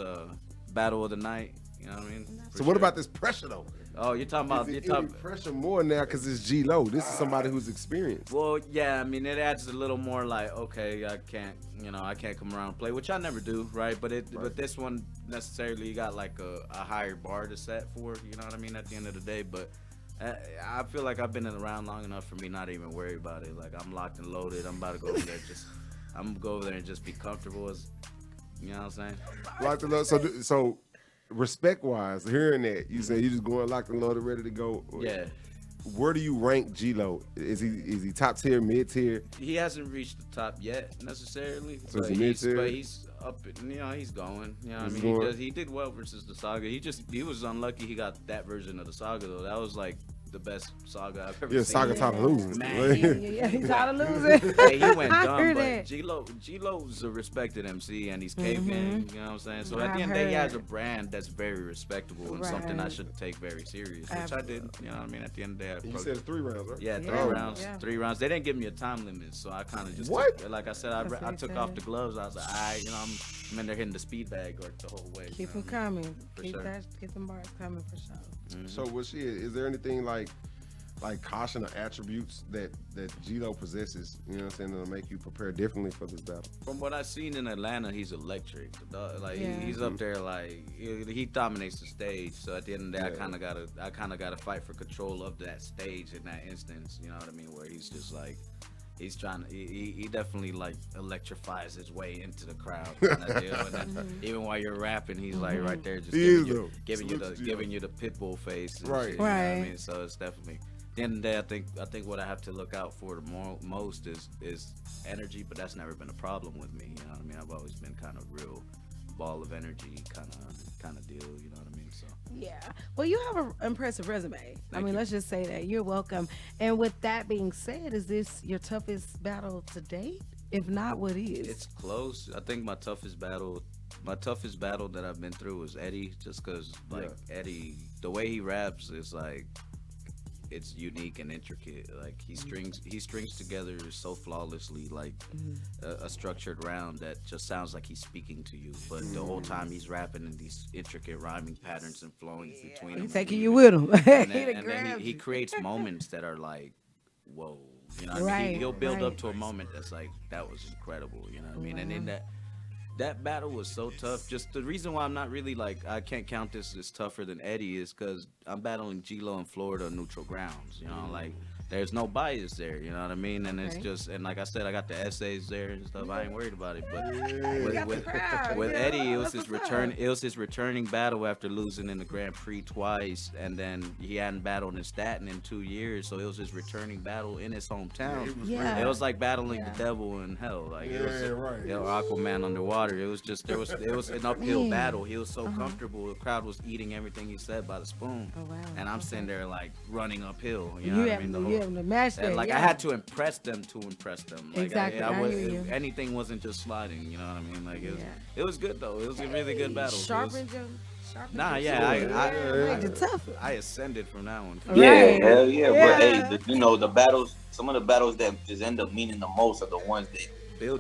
battle of the night. You know what I mean? So what about this pressure though? Oh, you're talking about Is it any pressure more now because it's G LOWE. This is somebody who's experienced. Well, yeah, I mean, it adds a little more like, okay, I can't come around and play, which I never do, right? But but this one necessarily, you got like a higher bar to set for, you know what I mean, at the end of the day. But I feel like I've been around long enough for me not even worry about it. Like, I'm locked and loaded. I'm about to go over there I'm gonna go over there and just be comfortable as, you know what I'm saying? Locked and loaded. So respect wise, hearing that, you say you just going locked and loaded, ready to go. Yeah. Where do you rank G LOWE? Is he top tier, mid tier? He hasn't reached the top yet necessarily, So but, it's mid-tier? he's up. You know, he's going. You know what I He's mean? going. He did well versus the Saga. He was unlucky. He got that version of the Saga though. That was like the best Saga I've ever seen. Yeah, Saga tired of losing. Man, Yeah, he's tired of losing. Hey, he went I dumb, heard but it. G LOWE's a respected MC and he's cave gang, you know what I'm saying? So at the end of the day, he has a brand that's very respectable and something I Right. should take very serious, which I did. You know what I mean? At the end of the day, I You approached said 3 rounds, right? yeah, Yeah. three rounds. They didn't give me a time limit, so I kind of just What? took, like I said, That's I what took he off said. the gloves. I was like, all right, you know, I'm in there hitting the speed bag like the whole way. Keep you them know what I mean? coming. For Keep sure. get them bars coming for sure. So what is there anything like caution or attributes that G LOWE possesses, you know what I'm saying, that'll make you prepare differently for this battle? From what I've seen in Atlanta, he's electric. Like Yeah. he's up there, like he dominates the stage. So at the end of the day, I kind of gotta fight for control of that stage in that instance. You know what I mean? Where he's just like. He's trying to. He definitely like electrifies his way into the crowd. And then, even while you're rapping, he's like right there, just giving you the pit bull face. And Right. shit, you know what I mean? So it's definitely. At the end of the day, I think what I have to look out for the most is energy, but that's never been a problem with me. You know what I mean? I've always been kind of real ball of energy kind of deal. You know what I mean? So. Yeah. Well, you have an impressive resume. Thank you. Let's just say that. You're welcome. And with that being said, is this your toughest battle to date? If not, what is? It's close. I think my toughest battle my toughest battle that I've been through was Eddie, just because like Eddie, the way he raps is like, it's unique and intricate. Like he strings together so flawlessly, like a structured round that just sounds like he's speaking to you, but the whole time he's rapping in these intricate rhyming patterns and flowing between them. He's taking you with him. And then he creates moments that are like, whoa, you know what I mean? He'll build up to a moment that's like, that was incredible, you know what I mean? And then that battle was so tough. Just the reason why I'm not really like, I can't count this as tougher than Eddie is because I'm battling G LOWE in Florida on neutral grounds, you know, like there's no bias there, you know what I mean? And it's just, and like I said, I got the essays there and stuff. I ain't worried about it. But with Eddie, it was his returning battle after losing in the Grand Prix twice, and then he hadn't battled in Staten in 2 years, so it was his returning battle in his hometown. It was like battling the devil in hell, like it was Aquaman underwater. It was just it was an uphill battle. He was so comfortable, the crowd was eating everything he said by the spoon, and I'm sitting there like running uphill. You know what I mean? I had to impress them. Like, exactly. Anything wasn't just sliding. You know what I mean? Like it was good though. It was a really good battle. I ascended from that one. Hell yeah. But hey, the battles. Some of the battles that just end up meaning the most are the ones that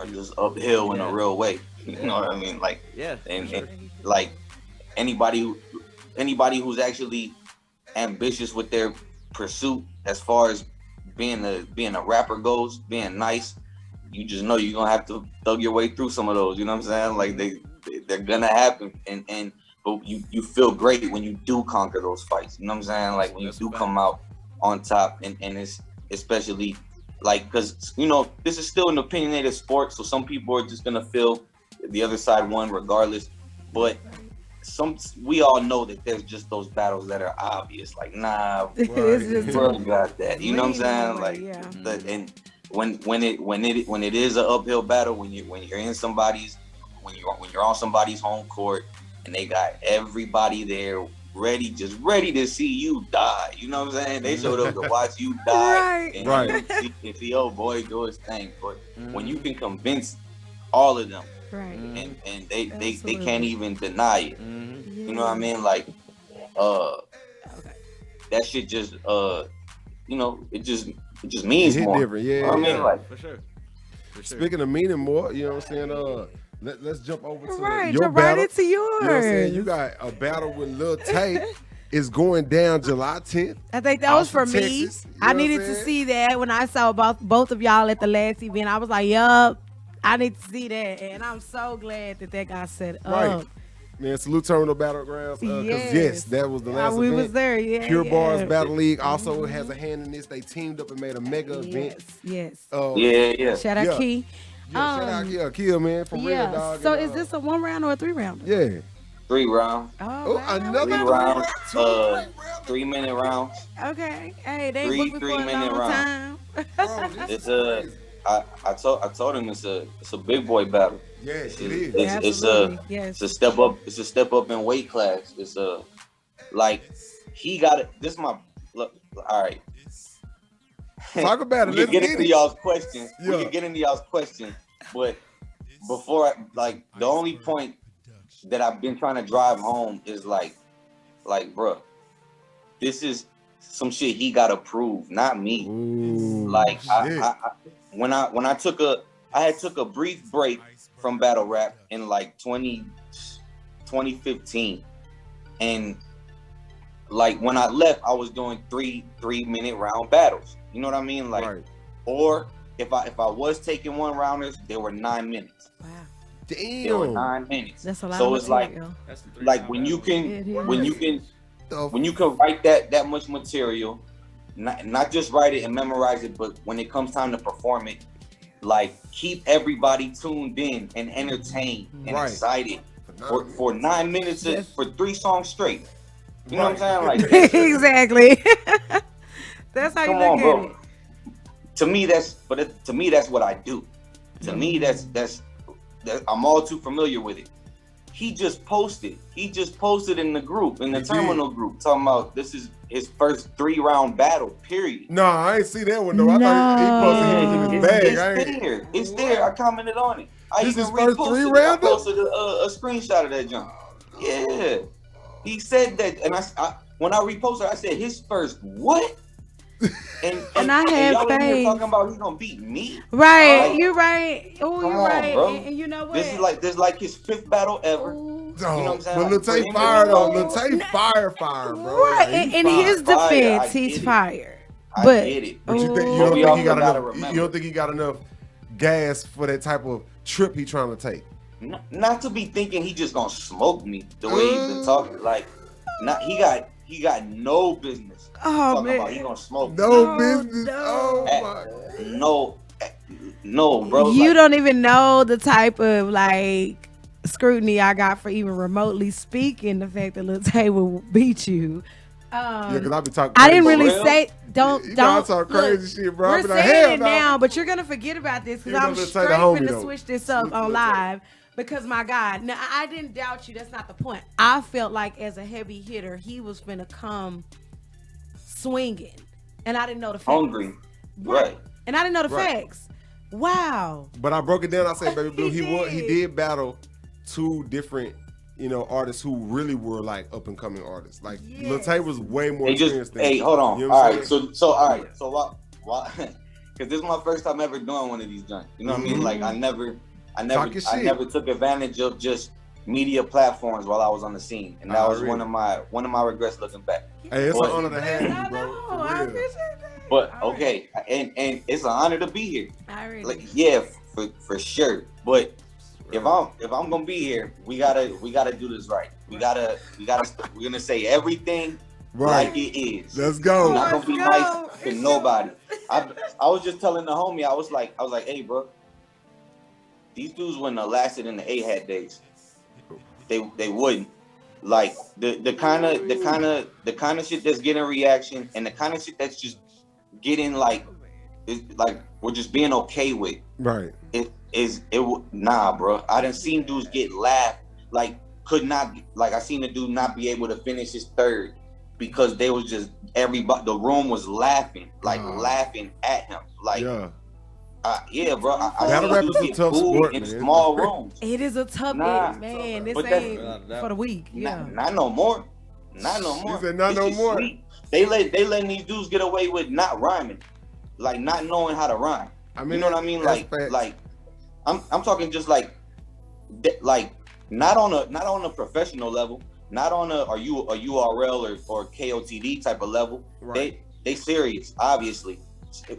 are just uphill in a real way. You know what I mean? Like and like anybody who's actually ambitious with their pursuit as far as being a rapper goes, being nice, you just know you're gonna have to thug your way through some of those, you know what I'm saying? Like they're gonna happen, but you feel great when you do conquer those fights, you know what I'm saying? Like when you do come out on top, and it's especially like, because this is still an opinionated sport, so some people are just gonna feel the other side won regardless, but we all know that there's just those battles that are obvious, like bro got that, you know what I'm saying? Like and when it is an uphill battle, when you're in somebody's, when you're on somebody's home court and they got everybody there ready to see you die, you know what I'm saying? They showed up to watch you die and see old boy do his thing. But when you can convince all of them, and they can't even deny it. You know what I mean? Like, that shit just, it just means more. Different, you know what I mean? Like, for sure. Speaking of meaning more, you know what I'm saying? Let's jump over to your jump battle. right into yours. You know what I'm saying? You got a battle with LUH TAY. It's going down July 10th. I think that was for me. Texas, I needed to see that when I saw both of y'all at the last event. I was like, yup, I need to see that. And I'm so glad that got set up. Man, salute Terminal Battlegrounds. Because that was the last event. We was there, Pure Bars Battle League also has a hand in this. They teamed up and made a mega event. Yes. Shout out Key. Shout out Kill, man, for real, dog. So is this a 1 round or a 3 round? Yeah. 3 rounds. Another 3 rounds. 3-minute rounds. Okay. Hey, they Three booked me for a 3-minute long rounds. time. It's I told him it's a big boy battle. Yes, it is. It's a step up. It's a step up in weight class. It's like he got it. This is my look. All right. Talk about it. We can get into y'all's questions. We can get into y'all's questions. But before, the only point that I've been trying to drive home is like, bro, this is some shit he got to prove, not me. Ooh, like, when I took a brief break from battle rap in like 2015, and like when I left, I was doing 3-minute round battles. You know what I mean? Like, or if I was taking 1 rounders, they were 9 minutes. Wow. Damn. They were 9 minutes. That's a lot. So it's like when you can write that much material, not just write it and memorize it, but when it comes time to perform it, like keep everybody tuned in and entertained and excited for 9 minutes for 3 songs straight. You know what I'm saying? Like exactly. That's how you look at it. To me, that's what I do. To me, that's I'm all too familiar with it. He just posted in the group, in the terminal group, talking about this is his first 3-round battle, period. No, I ain't see that one though. I thought he posted his in his bag. It's there. I commented on it. I This even is first 3 reposted. I rounds. posted a screenshot of that jump. Yeah, he said that, and I when I reposted, I said his first what? And I had y'all in here faith. talking about he gonna beat me. Right, Like, you're right. Oh, come you're on, right. bro. And you know what? This is like his 5th battle ever. Ooh. You know what I'm saying? But Lil Tay Like, fire though. no, Lil Tay fire, bro. Right, Like, he in fire. his Fire, defense, I he's get it. fired. I But get it. But you think you But don't we think he also got gotta enough? remember. You don't think he got enough gas for that type of trip he trying to take? Not to be thinking he just gonna smoke me the way he's been talking. Like, not he got no business talking about he gonna smoke me. No business. no. Oh my. No, bro. You like, don't even know the type of like scrutiny I got for even remotely speaking. The fact that Lil Tay will beat you. Yeah, because I be talking. I didn't really real? say don't. You know, I talk look, crazy shit, bro. I We're be like, saying hell it no. now, but you're gonna forget about this because You know I'm Lil Tay straight the homie, finna though. switch this up on Lil Tay. live. Because my God, now I didn't doubt you. That's not the point. I felt like as a heavy hitter, he was finna come swinging, and I didn't know the facts. hungry. Right. And I didn't know the Right. facts. Wow. But I broke it down. I said, Baby Blue, He he did. did battle 2 different, artists who really were like up and coming artists. Like Lil Tay was way more They experienced just than hey, hold on. You know what All I'm right, saying? so all right, so why? Because this is my first time ever doing one of these joints. You know what I mean? Like I never Talk your shit. took advantage of just media platforms while I was on the scene, and that was really? one of my regrets looking back. Hey, it's But- an honor to have I you, bro. know. For I real. appreciate that. But All okay, and it's an honor to be here. I really. Like yeah, for sure. But if I'm gonna be here, we gotta do this right. We're gonna say everything Right. like it is. Let's go. We're not gonna be Let's go. nice to nobody. I was just telling the homie, I was like, hey, bro, these dudes wouldn't have lasted in the A-hat days. They wouldn't. Like the kind of shit that's getting reaction and the kind of shit that's just getting like we're just being okay with. Right. Nah, bro. I done seen dudes get laughed like I seen a dude not be able to finish his third because they was just the room was laughing laughing at him like yeah, bro. I Battle seen rap dudes is a get tough booed sport, in man. small rooms. It is a tough Nah. man. This But ain't that- for the weak. Yeah. Not no more. Not no more. said not This no is more. sweet. They letting these dudes get away with not rhyming, like not knowing how to rhyme. I mean, You know what I mean? that's Like facts. I'm talking just like not on a professional level, not on a URL or KOTD type of level. Right. They serious, obviously.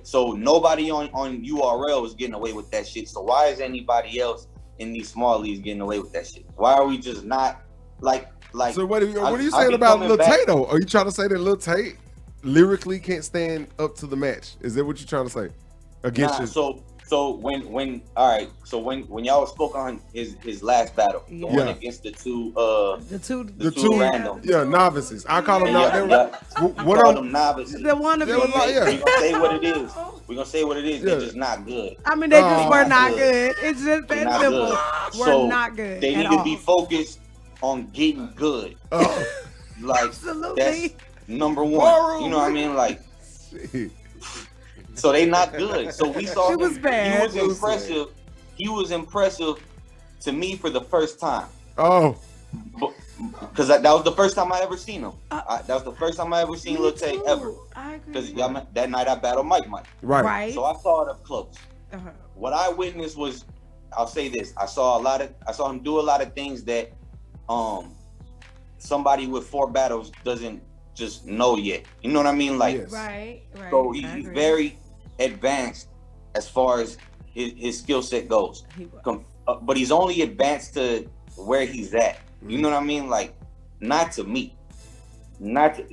So nobody on URL is getting away with that shit. So why is anybody else in these small leagues getting away with that shit? Why are we just not like? So what are you I saying be about coming Lil back- Tay though? Are you trying to say that Lil Tay lyrically can't stand up to the match? Is that what you're trying to say? Against Nah, you? so when all right, so when y'all spoke on his last battle, the Yeah. one against the two The two the two random. novices. I call them Yeah. novices. You What call I'm them novices. the one to They was like, be. yeah. We gonna say what it is. We gonna say what it is. Yeah. They're just not good. I mean, they just Oh. were not good. It's just They're that not simple. good. We're So not good. They at need to all. be focused on getting good. Oh, Like Absolutely. that's number one. Ballroom, You know what I mean? Like shit. so they not good. So we saw It him. was bad. He was It was impressive. He was impressive to me for the first time. Oh, Because that was the first time I ever seen him. That was the first time I ever seen Me Lil Tay too. ever. I agree. Because that night I battled Mike. right. Right. So I saw it up close. Uh-huh. What I witnessed was, I'll say this: I saw him do a lot of things that somebody with 4 battles doesn't just know yet. You know what I mean? Like, Yes. Right. Right. so I he's agree. very advanced as far as his skill set goes. He was. But he's only advanced to where he's at. You know what I mean? Like, not to me. Not to,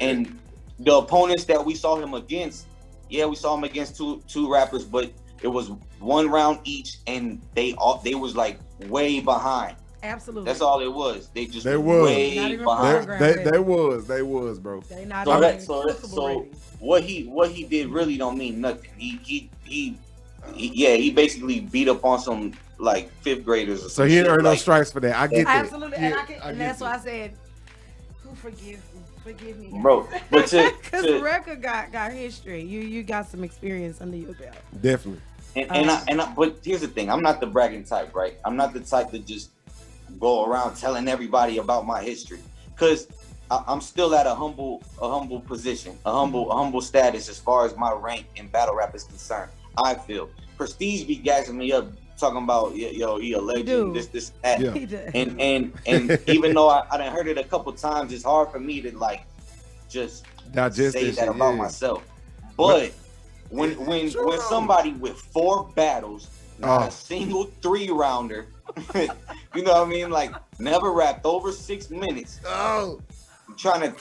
and the opponents that we saw him against, yeah, we saw him against two rappers, but it was 1 round each, and they was like way behind. Absolutely. That's all it was. They just They was was. way Not even behind. program. They was, bro. They not So even that so accessible what he did really don't mean nothing. He basically beat up on some like 5th graders. Or So some he didn't shit. earn no Like, stripes for that. I get that. Absolutely. Yeah, And that's why I said, who forgive me, guys. Bro, but Because Rekka got history. You got some experience under your belt. Definitely. But here's the thing: I'm not the bragging type, right? I'm not the type to just go around telling everybody about my history, because I'm still at a humble position, a humble status as far as my rank in battle rap is concerned. I feel Prestige be gassing me up, talking about yo, he a legend, this, that, and even though I done heard it a couple times, it's hard for me to like just digest say that about myself. But when somebody with 4 battles, not a single 3-rounder, you know what I mean? Like never rapped over 6 minutes. Trying to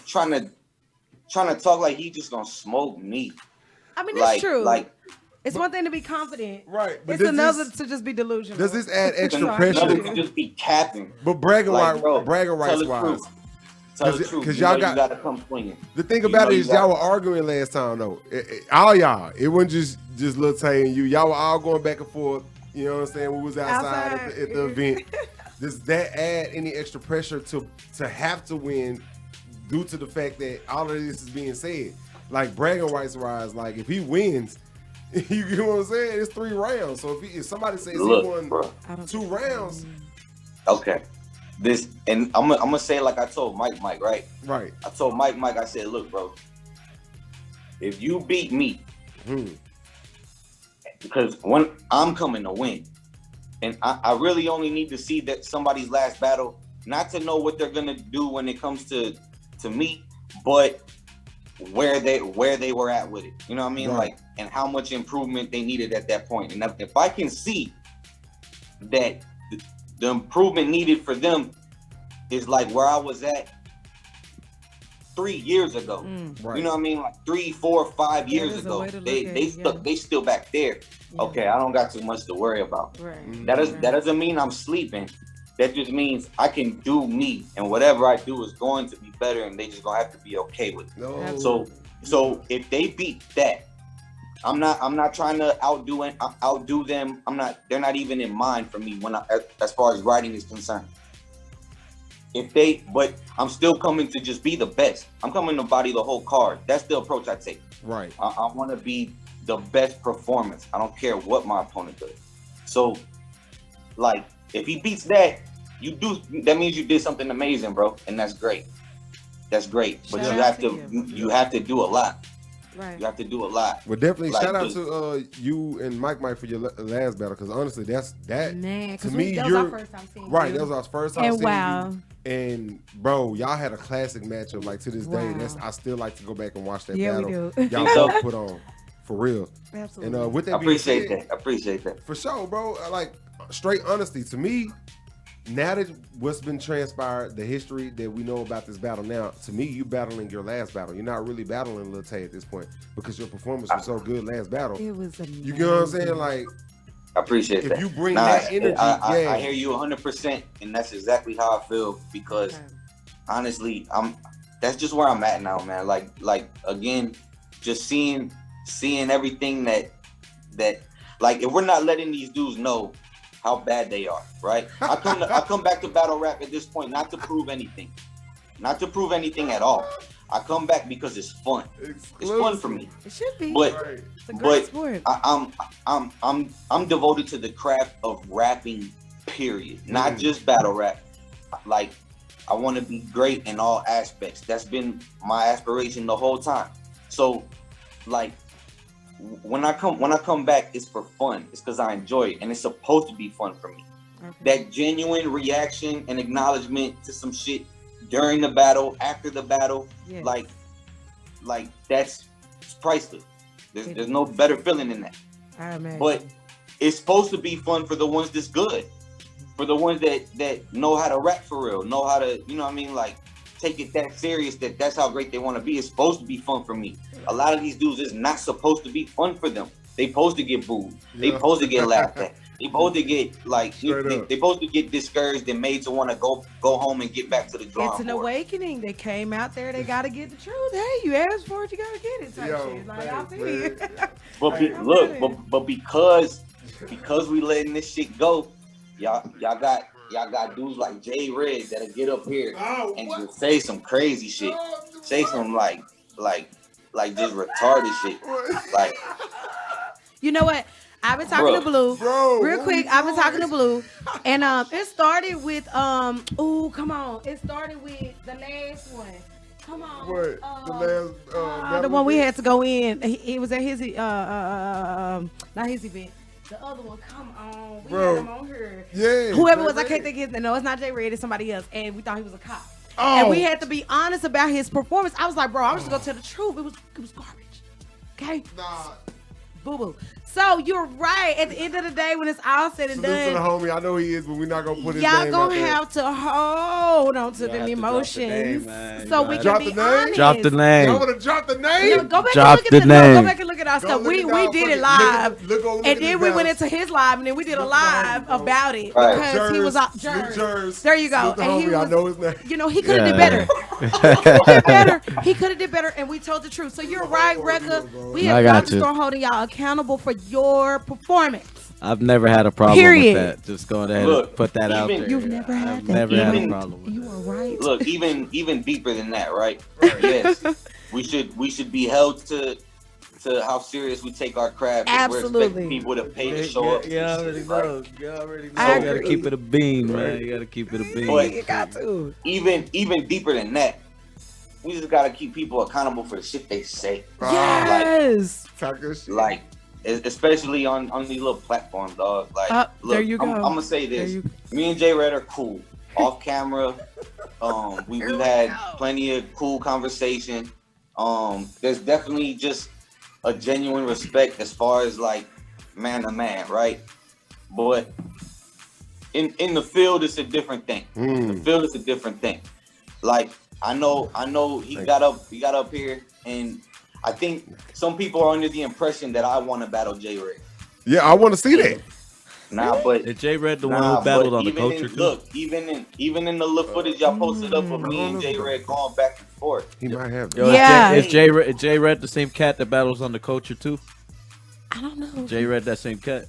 talk like he just gonna smoke me. I mean, it's true. Like it's one thing to be confident, right? But it's another to just be delusional. Does this add extra pressure? pressure? To just be capping. But bragging rights wise, because y'all gotta come swinging. The thing about it is y'all were arguing last time though. All y'all, it wasn't just Lil Tay and you. Y'all were all going back and forth. You know what I'm saying? We was outside at the event. Does that add any extra pressure to have to win due to the fact that all of this is being said? Like bragging rights wise, like if he wins, you know what I'm saying? It's 3 rounds. So if somebody says he won 2 rounds, okay. And I'm gonna say like I told Mike, right? Right. I told Mike, I said, look, bro, if you beat me, because when I'm coming to win, and I really only need to see that somebody's last battle, not to know what they're gonna do when it comes to me, but where they were at with it. You know what I mean? Right. Like, and how much improvement they needed at that point. And if I can see that the improvement needed for them is like where I was at 3 years ago. Right. You know what I mean? Like 3, 4, 5 years ago. They still back there. Yeah. Okay, I don't got too much to worry about. Right. That doesn't mean I'm sleeping. That just means I can do me, and whatever I do is going to be better, and they just gonna have to be okay with it. No. So if they beat that, I'm not trying to outdo them. They're not even in mind for me as far as writing is concerned. But I'm still coming to just be the best. I'm coming to body the whole card. That's the approach I take. Right. I want to be the best performance. I don't care what my opponent does. So, like, if he beats that, that means you did something amazing, bro, and that's great. That's great. But you have to do a lot. Right. You have to do a lot. Well, definitely shout out to you and Mike for your last battle, because honestly, that man, to me, that was our first time seeing right. You. That was our first time seeing you. And bro, y'all had a classic matchup. Like to this day, I still like to go back and watch that battle. We do. Y'all both put on for real. Absolutely. And with that, I appreciate that. For sure, bro. Like straight honesty to me. Now that what's been transpired, the history that we know about this battle now, to me, you battling your last battle. You're not really battling Lil Tay at this point because your performance was so good last battle. It was amazing. You get what I'm saying? Like, I appreciate that. If you bring that energy, I hear you 100%, and that's exactly how I feel because honestly, that's just where I'm at now, man. Like again, just seeing everything that like if we're not letting these dudes know how bad they are, right? I come back to battle rap at this point not to prove anything at all. I come back because it's fun. It's fun for me. It should be. But it's a great sport. I'm devoted to the craft of rapping, period. Not just battle rap. Like I want to be great in all aspects. That's been my aspiration the whole time. So, like. When I come back, it's for fun. It's because I enjoy it, and it's supposed to be fun for me. Okay. That genuine reaction and acknowledgement to some shit during the battle, after the battle, like that's priceless. There's no better feeling than that. I imagine. But it's supposed to be fun for the ones that's good, for the ones that know how to rap for real, know how to, you know what I mean, like. Take it that serious that's how great they want to be. It's supposed to be fun for me. A lot of these dudes is not supposed to be fun for them. They supposed to get booed. They supposed to get laughed at. They supposed to get they supposed to get discouraged and made to want to go home and get back to the drawing board. It's an awakening. They came out there. They got to get the truth. Hey, you asked for it, you got to get it. Type shit. Like I feel you. But because we letting this shit go, y'all got dudes like J Red that'll get up here and just say some crazy shit. Say some like just retarded shit. Like, you know what? I've been talking to Blue. Bro, Real what quick, we I've been doing? talking to Blue. And it started with oh, come on. It started with the last one. Come on. What? The last the one we had to go in. He was at his not his event. The other one, come on. We Bro. had him on here. Yeah. Whoever it was, Jay I can't Red. think of his name. No, it's not Jay Red, it's somebody else. And we thought he was a cop. Oh. And we had to be honest about his performance. I was like, bro, I'm just gonna tell the truth. It was garbage. Okay? Nah. Boo-boo. So you're right. At the end of the day, when it's all said and Salute to the done, homie. I know he is, but we're not gonna put his y'all name gonna out there. have to hold on to Y'all them have to drop the emotions name, man. so You we gotta can drop be the name? honest. Drop the Y'all name. wanna drop the You name? know, go back Drop and look the at no, go name. back and look at our Go stuff. look We at our did fucking- it live, look at and then we the went balance. into his live, and then we did a Look live bro. about it Right. because he was out. Salute Jers. There you go. Salute the And he homie. I was, know his name. you know, he could have Yeah. did better. He could have did better. He could have did better, and we told the truth. So you're right, Rekka. We I have got got to you. start holding y'all accountable for your performance. I've never had a problem Period. with that. Just going ahead Look, and put that out even- there. You've never had I've that. never had a Even- problem with You that. are right. Look, even deeper than that, right? Yes, we should be held to how serious we take our craft. We're Absolutely. expecting people to pay to show up. to You this already shit, right? know. You already know. I You gotta agree. keep it a bean, man. You gotta keep it a bean. But You got to. even deeper than that, we just gotta keep people accountable for the shit they say. Yes. Talk good shit. Like, especially on these little platforms, dog. Like, There look, you go. I'm gonna say There this: you- me and J Red are cool off camera. We've had plenty of cool conversation. There's definitely just a genuine respect as far as like man to man, right? But in the field, it's a different thing. The field is a different thing. Like I know he got up here, and I think some people are under the impression that I want to battle J Red. Yeah, I want to see that. Nah, but Is Jay Red the one nah, who battled but on the even culture in, too? look, even in the little footage y'all posted up of me and J Red going back and forth. He might have. Yo, Yeah. Is Jay Red the same cat that battles on the culture too? I don't know. Jay Red that same cat?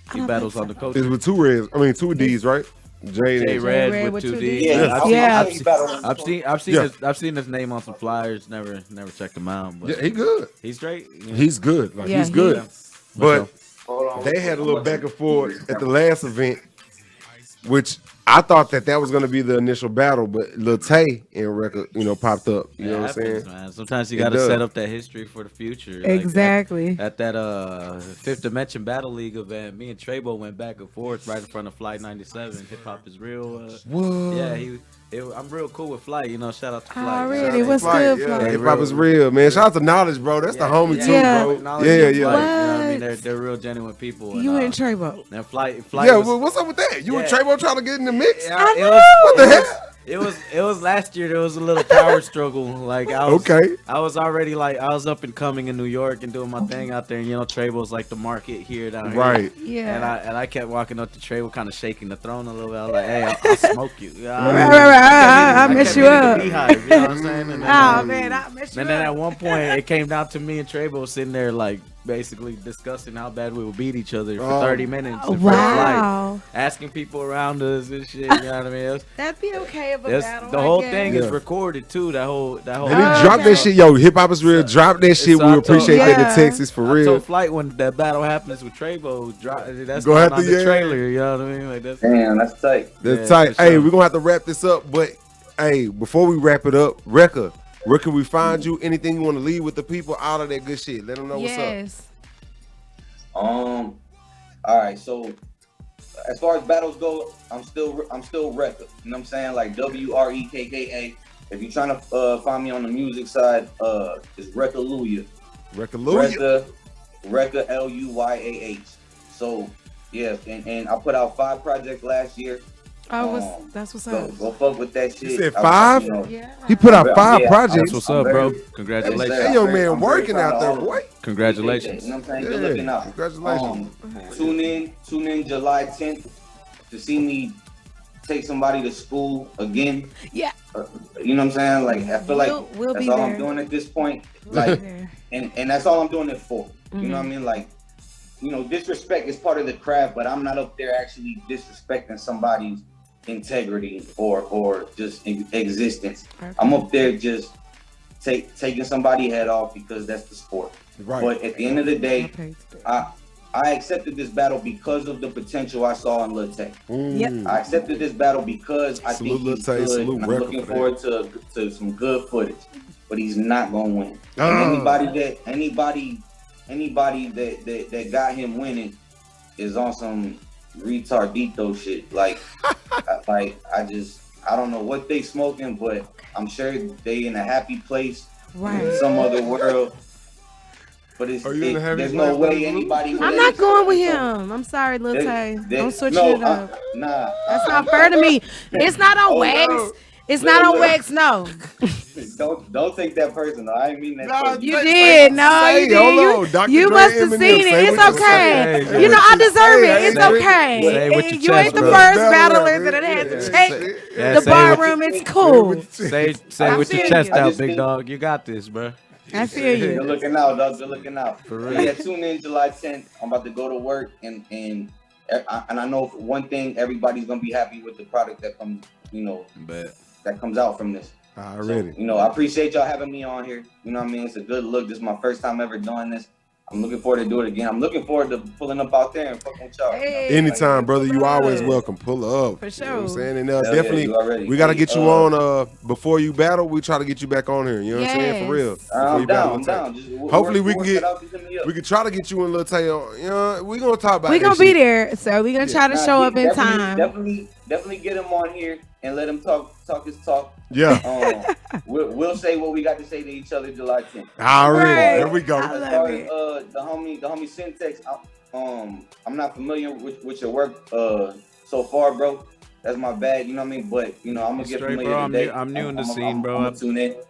I He don't battles think on the so. culture. It's with two Reds. I mean, two D's, right? Jay. Jay and- Red Red with with 2 2 D's. Ds. Yeah, Yeah. he's battling. I've seen his name on some flyers. Never checked him out. But Yeah, he good. he's straight. Yeah. He's good. Like Yeah, he's he good. is. But Hold on. they had a little back and forth at the last event, which I thought that was going to be the initial battle, but LUH TAY and WREKKA, popped up. You know what I'm happens, saying? man. Sometimes you It got to does. set up that history for the future. Like, Exactly. at that Fifth Dimension Battle League event, me and Trebo went back and forth right in front of Flight 97. Hip Hop is real. What? Yeah, I'm real cool with Flight. Shout out to Flight. Already, man. what's Flight, good, yeah. Flight? Hip hop is real, man. Shout out to Knowledge, bro. That's the homie too, Yeah. bro. Knowledge Yeah, and yeah. Flight, you know what I mean? What? They're real genuine people. You and, and Trebo. and Flight Yeah, was, well, what's up with that? You and Yeah. Trebo trying to get in the mix? yeah, What the heck? It was last year. There was a little power struggle. Like I was, Okay. I was already I was up and coming in New York and doing my thing out there. And Trebo's like the market here down here. Right. Yeah. And I kept walking up to Trebo, kind of shaking the throne a little bit. I was like, hey, I'll smoke you. I kept mess hitting you the up. beehive, you know what I'm saying? And then, Oh man, I messed you and then at up. one point, it came down to me and Trebo sitting there basically discussing how bad we would beat each other for 30 minutes. in front of Wow. Flight, asking people around us and shit. You know what I mean? It was- That'd be okay of a That's- battle. the I whole guess. thing Yeah. is recorded too. That whole. And he Oh, dropped okay. that shit. Yo, hip hop is real. Drop that shit. so We I told- appreciate that Yeah. in Texas for I real. told Flight when that battle happens with Trebo, that's Go going have on to- the yeah. trailer. You know what I mean? Like that's. Damn, that's tight. That's Yeah, tight. for Hey, sure. we're gonna have to wrap this up, but hey, before we wrap it up, WREKKA, where can we find you? Anything you want to leave with the people? All of that good shit. Let them know what's up. Yes. All right. So as far as battles go, I'm still WREKKA. You know what I'm saying? Like WREKKA. If you're trying to find me on the music side, it's WREKKA. WREKKA. WREKKA LUYAH. So yeah, and I put out 5 projects last year. That's what's So up. go fuck with that shit. said I- 5? you know, Yeah. He put out 5 Yeah, projects. That's what's up, bro. very- Congratulations. Yes, That sir. young I'm man very working proud out of there, all of boy. them. Congratulations. You know what I'm saying? Good Yeah, looking out. congratulations. Tune in July 10th to see me take somebody to school again. Yeah. You know what I'm saying? Like I feel like We'll that's be all there. I'm doing at this point. We'll be Like there. and that's all I'm doing it for. You know what I Mhm. mean? Like, disrespect is part of the craft, but I'm not up there actually disrespecting somebody's integrity or just existence. Okay. I'm up there just taking somebody's head off because that's the sport. Right. But at the end of the day, Okay. I accepted this battle because of the potential I saw in LUH TAY. Yep. I accepted this battle because I Salute think he's LUH TAY, good, salute and I'm WREKKA looking for forward to some good footage. But he's not gonna win. And anybody that got him winning is on some retardito shit. Like, I don't know what they smoking, but I'm sure they in a happy place in some other world. But there's no way anybody. I'm not going with him. I'm sorry, Lil Tay. Don't switch it up. That's not fair to me. It's not on wax. No. It's not on wax. No. Don't take that personal. I didn't mean that. You did. No, you did. You must have seen it. It's okay. You know, I deserve it. It's okay. You ain't the first battler that had to check the bar room. It's cool. Say with your chest out, big dog. You got this, bro. I feel you. You're looking out, dog. You're looking out. For real. Yeah, tune in July 10th. I'm about to go to work, and I know one thing, everybody's gonna be happy with the product that comes, that comes out from this. Already. So, I appreciate y'all having me on here. You know what I mean? It's a good look. This is my first time ever doing this. I'm looking forward to do it again. I'm looking forward to pulling up out there and fucking with y'all. Anytime, brother. You always welcome. Pull up. For sure. You know what I'm saying? And definitely, we got to get you on before you battle. We try to get you back on here. You know what I'm saying? For real. I'm down. Hopefully, we can try to get you in LUH TAY. You know, we're going to talk about it. We're going to be there. So we're going to try to show up in time. Definitely get him on here and let him talk his talk. Yeah. We'll say what we got to say to each other July 10th. Already. There we go. As far as the homie SYNTEX, I'm not familiar with your work so far, bro. That's my bad, you know what I mean? But I'm gonna get familiar today. I'm new in the scene, bro.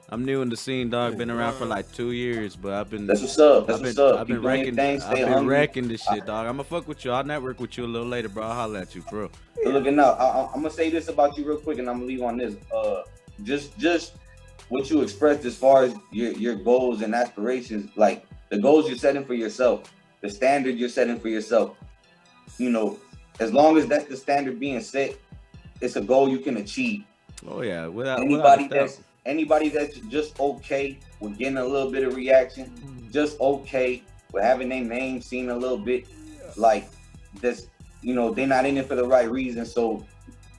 I'm new in the scene, dog. Been around for like 2 years, but I've been. That's what's up. I've been wrecking this shit, dog. I'ma fuck with you. I'll network with you a little later, bro. I'll holler at you, bro. So looking out, I'm gonna say this about you real quick, and I'm gonna leave on this. Just what you expressed as far as your goals and aspirations, like the goals you're setting for yourself, the standard you're setting for yourself. As long as that's the standard being set, it's a goal you can achieve. Oh yeah, anybody that's just okay with getting a little bit of reaction, just okay with having their name seen a little bit, like this, they're not in it for the right reason. So,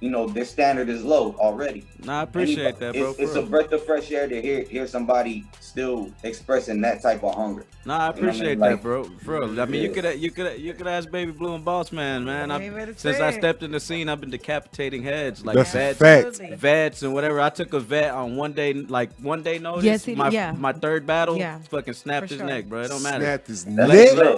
their standard is low already. Nah, I appreciate that, bro. It's a breath of fresh air to hear somebody still expressing that type of hunger. Nah, I appreciate that, bro. For real. I mean, you could ask BabyBlue and Boss Man, man. Since I stepped in the scene, I've been decapitating heads like vets and whatever. I took a vet on one day notice. Yes, my third battle, fucking snapped his neck, bro. It don't matter. Snapped his neck.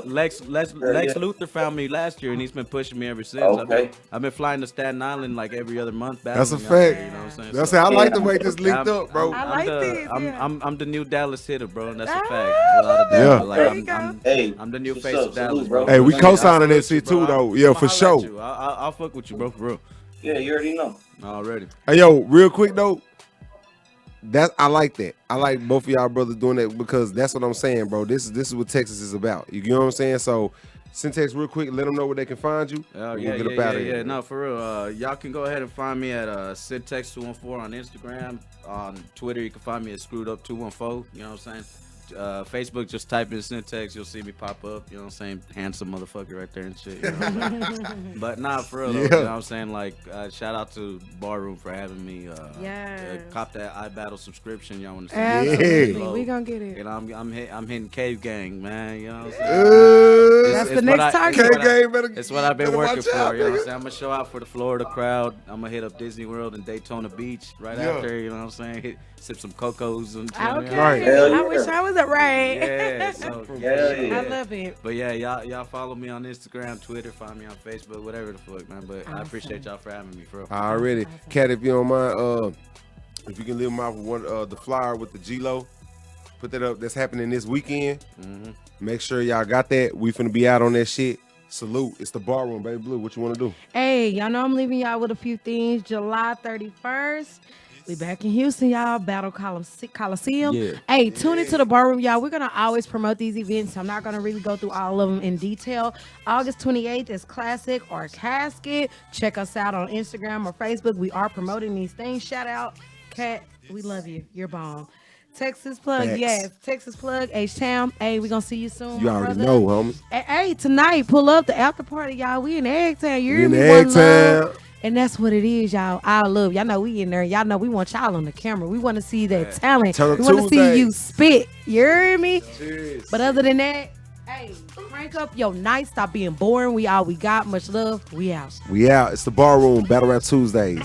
Lex Luthor found me last year, and he's been pushing me ever since. Okay. I've been flying to Staten Island like every other month. That's a fact. You know what I'm saying? That's how I like the way this linked up, bro. I'm the new Dallas hitter, bro, and that's a fact. Without a doubt. Like, I'm the new face of Dallas, bro. Hey, we co-signing that shit too, though. Yeah, for sure. I'll fuck with you, bro, for real. Yeah, you already know. Already. Hey, yo, real quick though. I like that. I like both of y'all brothers doing that because that's what I'm saying, bro. This is what Texas is about. You know what I'm saying? So, SYNTEX, real quick, let them know where they can find you. Yeah. No, for real. Y'all can go ahead and find me at SYNTEX214 on Instagram. On Twitter, you can find me at ScrewedUp214. You know what I'm saying? Facebook, just type in SYNTEX, you'll see me pop up. You know what I'm saying? Handsome motherfucker right there and shit. You know what I'm saying? But nah, for real, though, you know what I'm saying? Like, shout out to Barroom for having me. Cop that iBattle subscription. Y'all want to see? Absolutely, we gonna get it. And I'm hitting Cave Gang, man. You know what I'm saying? That's the next target. Cave Gang, it's what I've been working for. You know what I'm saying? I'm gonna show out for the Florida crowd. I'm gonna hit up Disney World and Daytona Beach right after. You know what I'm saying? Sip some cocos and okay. Right. I wish I was right. Yeah, so I love it. But yeah, y'all follow me on Instagram, Twitter, find me on Facebook, whatever the fuck, man. But I appreciate y'all for having me, bro. Already, Cat, if you don't mind, if you can leave them out with one the flyer with the G LOWE, put that up. That's happening this weekend. Make sure y'all got that. We finna be out on that shit. Salute. It's the Barroom, BabyBlue. What you want to do? Hey, y'all know I'm leaving y'all with a few things. July 31st. We back in Houston, y'all. Battle Coliseum. Yeah. Hey, tune into the Barroom, y'all. We're going to always promote these events. I'm not going to really go through all of them in detail. August 28th is Classic or Casket. Check us out on Instagram or Facebook. We are promoting these things. Shout out, Kat. We love you. You're bomb. Texas plug, Facts. yes. Texas plug, H-Town. Hey, we gonna see you soon. You my already brother. know, homie. Hey, tonight, pull up the after party, y'all. We in Eggtown. You We hear in me? the One love. Eggtown. And that's what it is, y'all. I love. Y'all know we in there. Y'all know we want y'all on the camera. We want to see that talent. Turn up We want to see Tuesday. you spit. You hear me? Cheers. But other than that, hey, crank up your night. Stop being boring. We all we got. Much love. We out. We out. It's the Bar Room, Battle Rap Tuesdays.